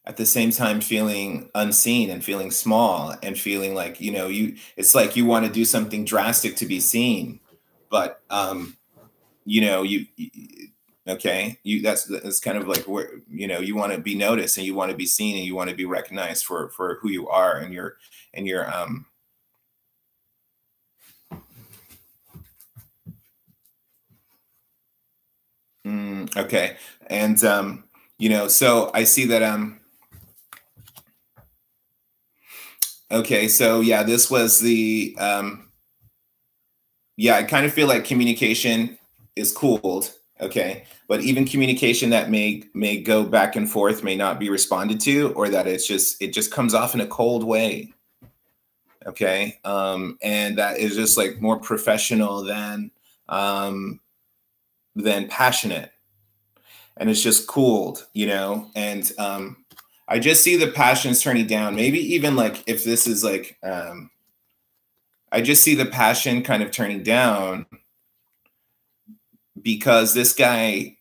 at the same time feeling unseen and feeling small and feeling like, it's like you want to do something drastic to be seen, but okay, that's kind of like where, you want to be noticed, and you want to be seen, and you want to be recognized for who you are, and your okay. And so I see that okay, so yeah, this was the yeah, I kind of feel like communication is cooled. Okay, but even communication that may go back and forth may not be responded to, or that it just comes off in a cold way. Okay, and that is just like more professional than passionate, and it's just cooled, and I just see the passions turning down. Maybe even like if this is like I just see the passion kind of turning down, because this guy,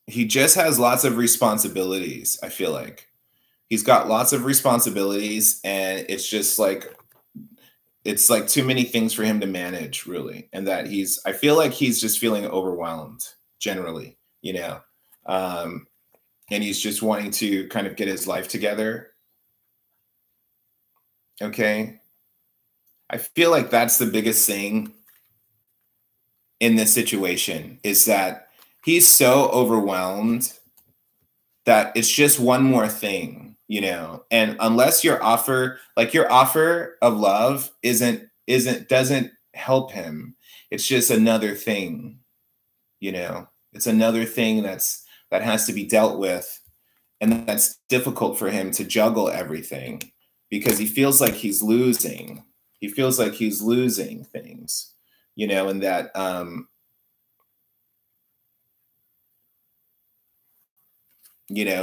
he just has lots of responsibilities. I feel like he's got lots of responsibilities, and it's like too many things for him to manage, really. And that I feel like he's just feeling overwhelmed generally, and he's just wanting to kind of get his life together. Okay. I feel like that's the biggest thing in this situation, is that he's so overwhelmed that it's just one more thing, and unless your offer of love doesn't help him, it's just another thing, it's another thing that has to be dealt with, and that's difficult for him to juggle everything, because he feels like he's losing things, and that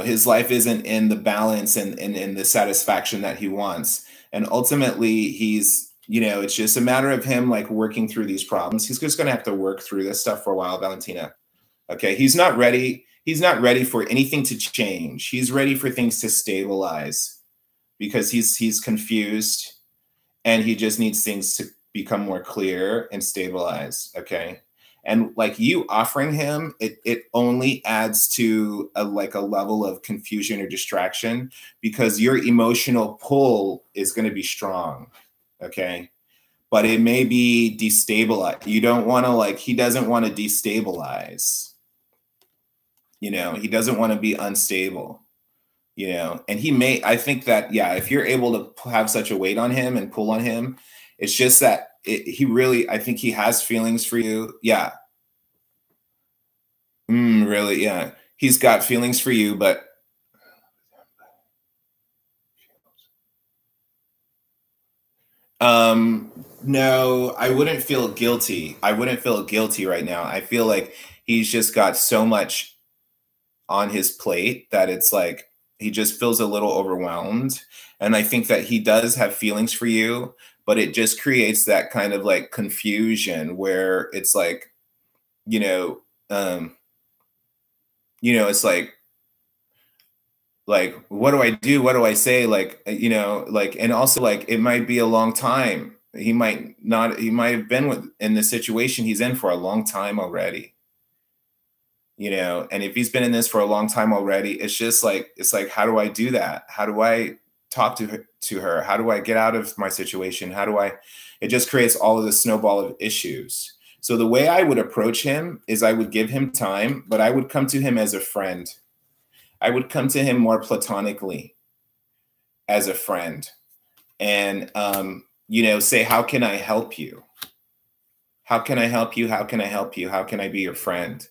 his life isn't in the balance and in the satisfaction that he wants. And ultimately it's just a matter of him like working through these problems. He's just going to have to work through this stuff for a while, Valentina. Okay. He's not ready for anything to change. He's ready for things to stabilize, because he's confused, and he just needs things to become more clear and stabilize. Okay. And like you offering him, it only adds to a level of confusion or distraction, because your emotional pull is going to be strong. Okay. But it may be destabilized. You don't want to he doesn't want to destabilize, he doesn't want to be unstable, and I think that, yeah, if you're able to have such a weight on him and pull on him, it's just that I think he has feelings for you. Yeah. Really? Yeah. He's got feelings for you, but no, I wouldn't feel guilty. I wouldn't feel guilty right now. I feel like he's just got so much on his plate that it's like, he just feels a little overwhelmed. And I think that he does have feelings for you, but it just creates that kind of like confusion where it's like, you know, it's like, what do I do? What do I say? Like, like, and also like, it might be a long time. He might have been in the situation he's in for a long time already. And if he's been in this for a long time already, it's like, how do I do that? How do I talk to her? How do I get out of my situation? It just creates all of this snowball of issues. So the way I would approach him is I would give him time, but I would come to him as a friend. I would come to him more platonically as a friend and, say, how can I help you? How can I help you? How can I help you? How can I be your friend?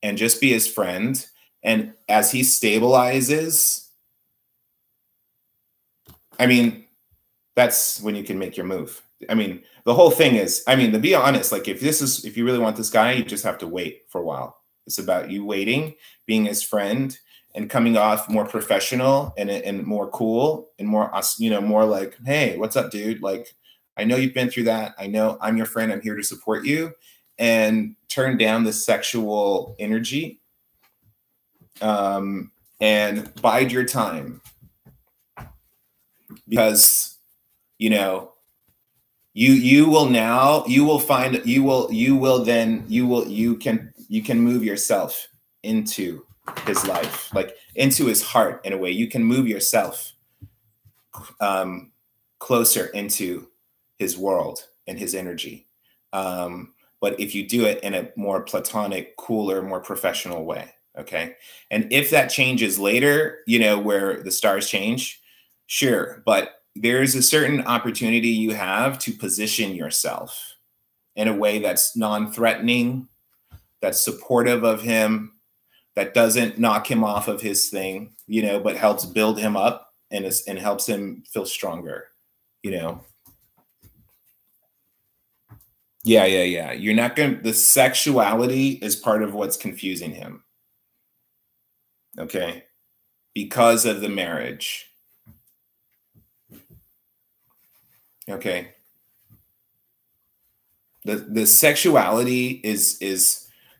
And just be his friend. And as he stabilizes, I mean, that's when you can make your move. I mean, the whole thing is, to be honest, like if you really want this guy, you just have to wait for a while. It's about you waiting, being his friend, and coming off more professional and more cool and more, more like, hey, what's up, dude? Like, I know you've been through that. I know I'm your friend. I'm here to support you. And turn down the sexual energy and bide your time. Because, you can move yourself into his life, like into his heart in a way. You can move yourself closer into his world and his energy. But if you do it in a more platonic, cooler, more professional way, okay? And if that changes later, where the stars change, sure. But there's a certain opportunity you have to position yourself in a way that's non-threatening, that's supportive of him, that doesn't knock him off of his thing, but helps build him up and helps him feel stronger, Yeah. You're not the sexuality is part of what's confusing him. Okay. Because of the marriage. Okay. The sexuality is,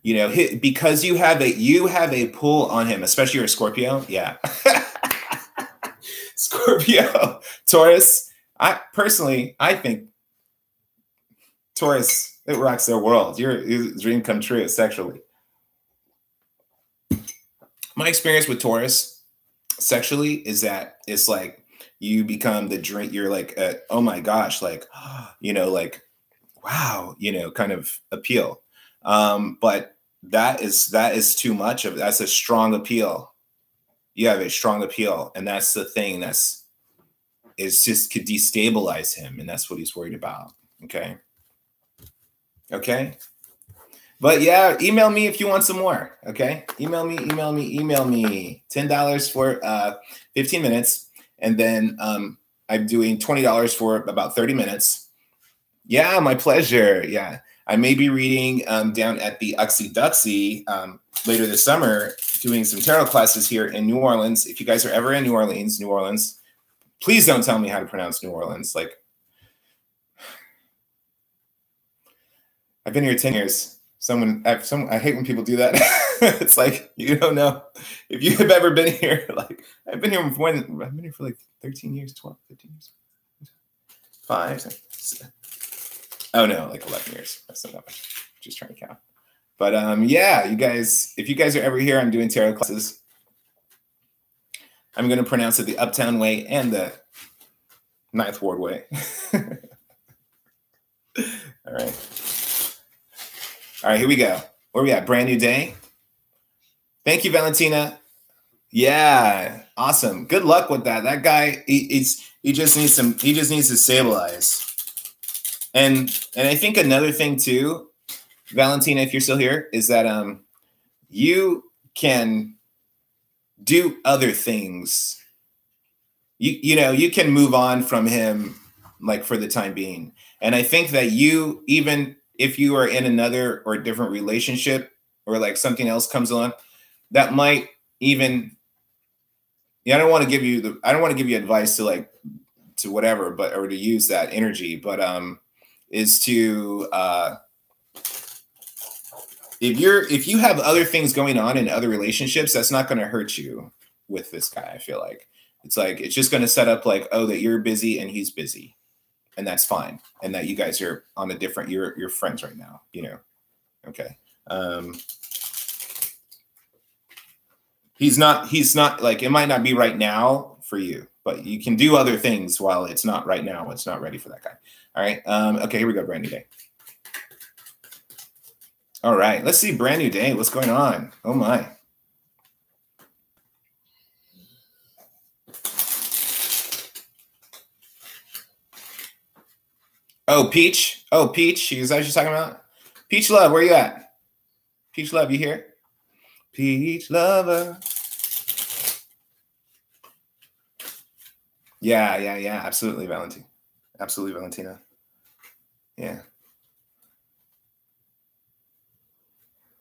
because you have a pull on him, especially you're a Scorpio. Yeah. Scorpio, Taurus. I think Taurus, it rocks their world. Your dream come true sexually. My experience with Taurus sexually is that it's like you become the dream. You're like, oh my gosh, like, like, wow, kind of appeal. But that is too much of. That's a strong appeal. You have a strong appeal, and that's the thing. It's just could destabilize him, and that's what he's worried about. Okay. But yeah, email me if you want some more. Okay. Email me. $10 for 15 minutes. And then I'm doing $20 for about 30 minutes. Yeah, my pleasure. Yeah. I may be reading down at the Uxie Duxie later this summer, doing some tarot classes here in New Orleans. If you guys are ever in New Orleans, please don't tell me how to pronounce New Orleans. Like, I've been here 10 years. I hate when people do that. It's like, you don't know if you have ever been here. Like, I've been here for like 13 years, 12, 15 years, 5, 6. Oh no, like 11 years. That's not that much. Just trying to count. But yeah, you guys, if you guys are ever here, I'm doing tarot classes. I'm going to pronounce it the Uptown way and the Ninth Ward way. All right, here we go. Where are we at? Brand new day. Thank you, Valentina. Yeah, awesome. Good luck with that. That guy, he just needs to stabilize. And I think another thing too, Valentina, if you're still here, is that you can do other things. You can move on from him, like, for the time being. And I think that even if you are in another or different relationship, or like something else comes along, that might even, yeah, I don't want to give you advice to like to whatever, but or to use that energy, but is to if you have other things going on in other relationships, that's not going to hurt you with this guy. I feel like it's just going to set up like, oh, that you're busy and he's busy, and that's fine, and that you guys are on a different you're friends right now, you know. Okay. He's not like, it might not be right now for you, but you can do other things while it's not right now. It's not ready for that guy. All right. Okay, here we go. Brand new day. All right, let's see. Brand new day. What's going on? Oh my. Oh, Peach. Oh, Peach. Is that what you're talking about? Peach Love, where you at? Peach Love, you here? Peach Lover. Yeah. Absolutely, Valentina. Absolutely, Valentina. Yeah.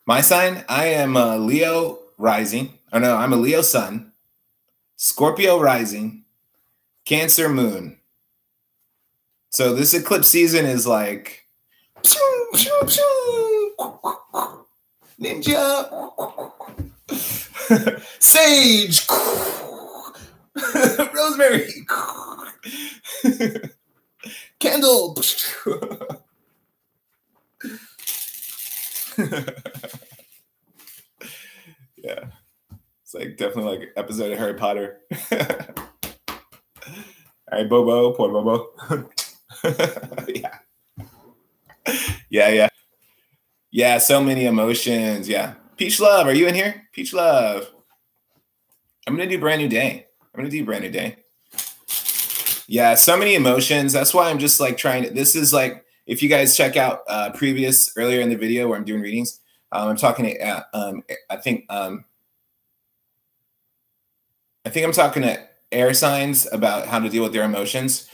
My sign, I am a Leo rising. Oh no, I'm a Leo sun, Scorpio rising, Cancer moon. So this eclipse season is like ninja, sage, rosemary, candle. Yeah, it's like definitely like episode of Harry Potter. All right, Bobo, poor Bobo. Yeah, so many emotions. Yeah. Peach Love, are you in here? Peach Love. I'm going to do brand new day. Yeah, so many emotions. That's why I'm just like trying to, this is like, if you guys check out earlier in the video where I'm doing readings, I'm talking to, I think I'm talking to air signs about how to deal with their emotions.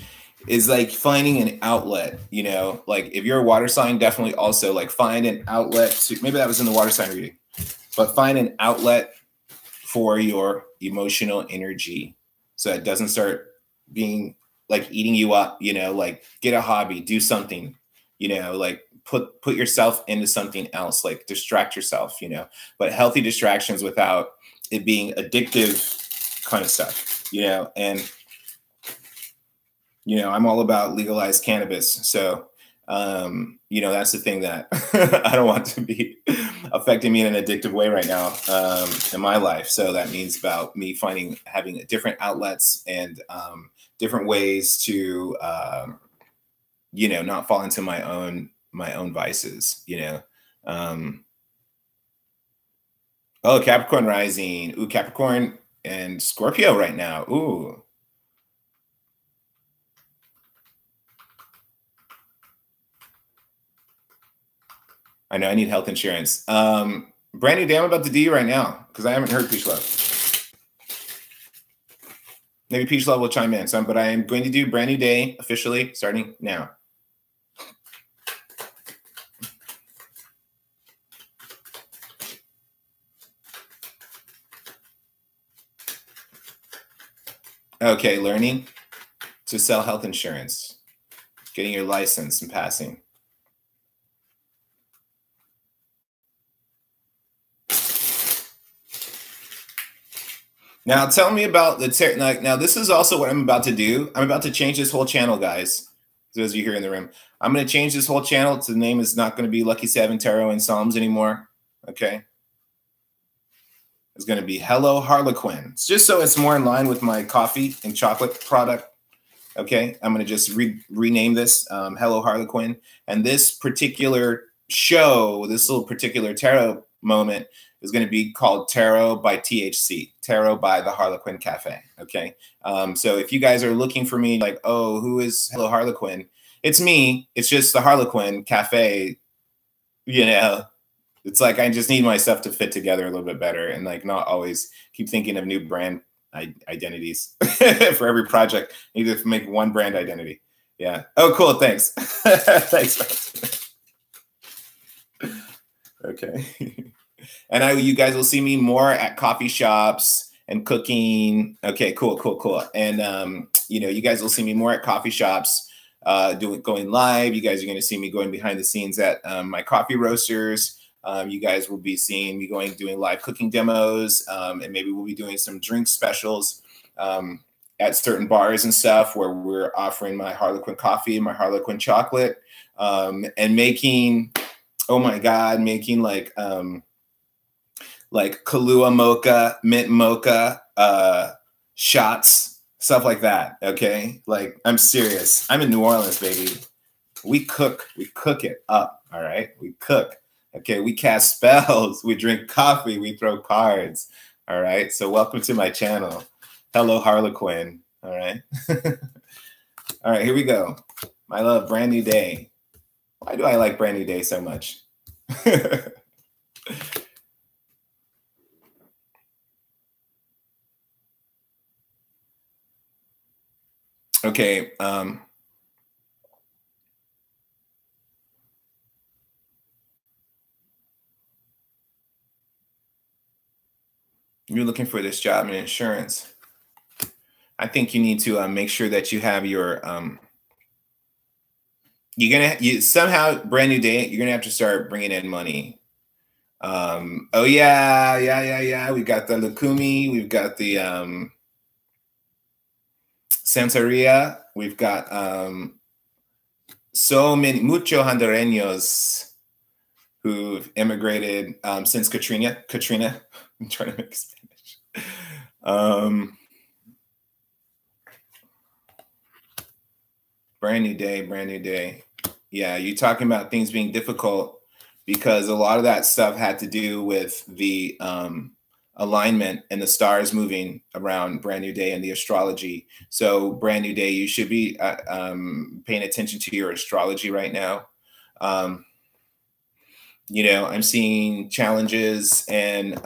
Is like finding an outlet, you know, like if you're a water sign, definitely also like find an outlet to, maybe that was in the water sign reading, but find an outlet for your emotional energy so it doesn't start being like eating you up, you know, like get a hobby, do something, you know, like put yourself into something else, like distract yourself, you know, but healthy distractions without it being addictive kind of stuff, you know. And you know, I'm all about legalized cannabis. So, you know, that's the thing that I don't want to be affecting me in an addictive way right now in my life. So that means about me having different outlets and different ways to, you know, not fall into my own vices, you know. Oh, Capricorn rising. Ooh, Capricorn and Scorpio right now. Ooh. I know I need health insurance. Brand new day, I'm about to do you right now because I haven't heard Peach Love. Maybe Peach Love will chime in. But I am going to do brand new day officially starting now. Okay, learning to sell health insurance, getting your license and passing. Now, tell me about the now, this is also what I'm about to do. I'm about to change this whole channel, guys. Those of you here in the room, I'm going to change this whole channel. The name is not going to be Lucky 7 Tarot and Psalms anymore. Okay. It's going to be Hello Harlequin. It's just so it's more in line with my coffee and chocolate product. Okay. I'm going to just rename this Hello Harlequin. And this particular show, this little particular tarot moment is going to be called Tarot by THC, Tarot by the Harlequin Cafe. Okay. So if you guys are looking for me like, oh, who is Hello Harlequin? It's me. It's just the Harlequin Cafe. You know, it's like I just need my stuff to fit together a little bit better and like not always keep thinking of new brand identities for every project. I need to make one brand identity. Yeah. Oh, cool. Thanks. Thanks. Okay. And you guys will see me more at coffee shops and cooking. Okay, cool, cool, cool. And you know, you guys will see me more at coffee shops, going live. You guys are going to see me going behind the scenes at my coffee roasters. You guys will be seeing me doing live cooking demos, and maybe we'll be doing some drink specials at certain bars and stuff where we're offering my Harlequin coffee, my Harlequin chocolate, and making, oh my God, making like Kahlua mocha, mint mocha, shots, stuff like that. Okay. Like, I'm serious. I'm in New Orleans, baby. We cook it up. All right. We cook. Okay. We cast spells. We drink coffee. We throw cards. All right. So welcome to my channel. Hello, Harlequin. All right. All right. Here we go. My love, Brand New Day. Why do I like Brand New Day so much? Okay. You're looking for this job in insurance. I think you need to make sure that you have your somehow, Brand New Day, you're gonna have to start bringing in money. Oh yeah. We got the Lukumi, we've got the Santeria, we've got so many mucho hondureños who've immigrated since Katrina. I'm trying to make Spanish. Brand new day. Yeah, you're talking about things being difficult because a lot of that stuff had to do with the alignment and the stars moving around Brand New Day and the astrology. So Brand New Day, you should be paying attention to your astrology right now. You know, I'm seeing challenges and,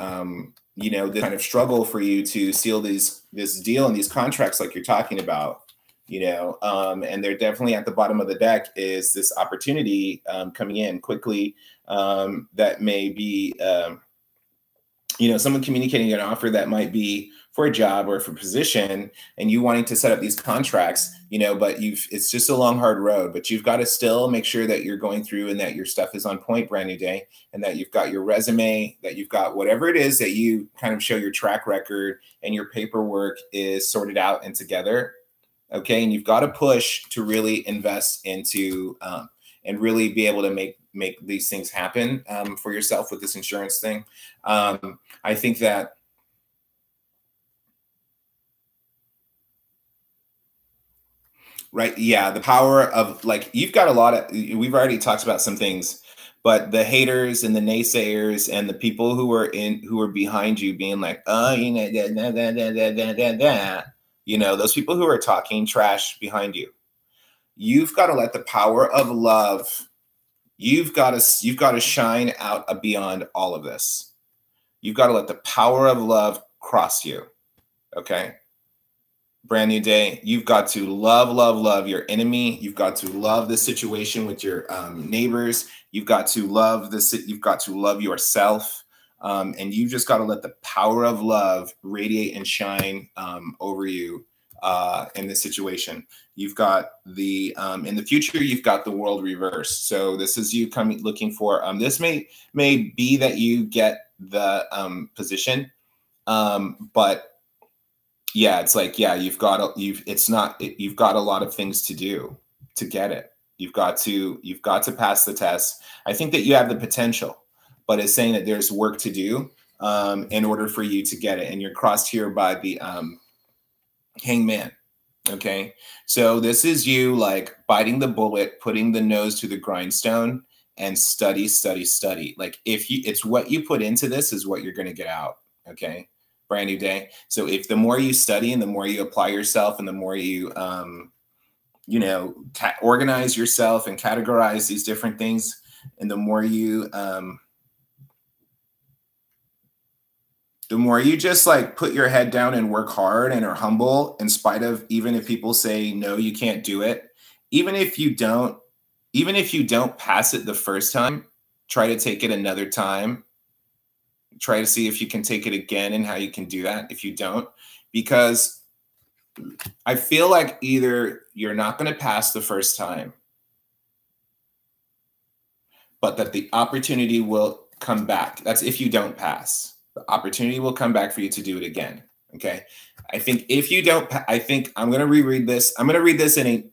you know, the kind of struggle for you to seal this deal and these contracts like you're talking about, you know, and they're definitely at the bottom of the deck is this opportunity coming in quickly that may be, you know, someone communicating an offer that might be for a job or for a position and you wanting to set up these contracts, you know, but it's just a long, hard road, but you've got to still make sure that you're going through and that your stuff is on point, Brand New Day, and that you've got your resume, that you've got whatever it is that you kind of show your track record and your paperwork is sorted out and together. Okay. And you've got to push to really invest into, and really be able to make these things happen for yourself with this insurance thing. I think that right. Yeah. The power of like, you've got a lot of, we've already talked about some things, but the haters and the naysayers and the people who are behind you being like, oh, you know, you know, those people who are talking trash behind you, you've got to let the power of love, you've got to shine out beyond all of this. You've got to let the power of love cross you. Okay. Brand New Day. You've got to love your enemy. You've got to love the situation with your neighbors. You've got to love this. You've got to love yourself. And you've just got to let the power of love radiate and shine over you in this situation. You've got the in the future, you've got the world reversed. So this is you coming looking for this may be that you get the position, but yeah, it's like, yeah, you've got a lot of things to do to get it. You've got to pass the test. I think that you have the potential, but it's saying that there's work to do in order for you to get it. And you're crossed here by the Hangman. Okay. So this is you like biting the bullet, putting the nose to the grindstone and study. Like it's what you put into this is what you're going to get out. Okay. Brand New Day. So if the more you study and the more you apply yourself and the more you, you know, organize yourself and categorize these different things, and the more you just like put your head down and work hard and are humble in spite of, even if people say, no, you can't do it. Even if you don't pass it the first time, try to take it another time. Try to see if you can take it again and how you can do that if you don't, because I feel like either you're not going to pass the first time, but that the opportunity will come back. That's if you don't pass. The opportunity will come back for you to do it again. Okay. I think if you don't, I think I'm going to reread this. I'm going to read this in a,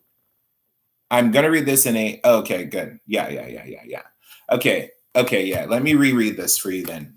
okay, good. Yeah. Okay. Okay. Yeah. Let me reread this for you then.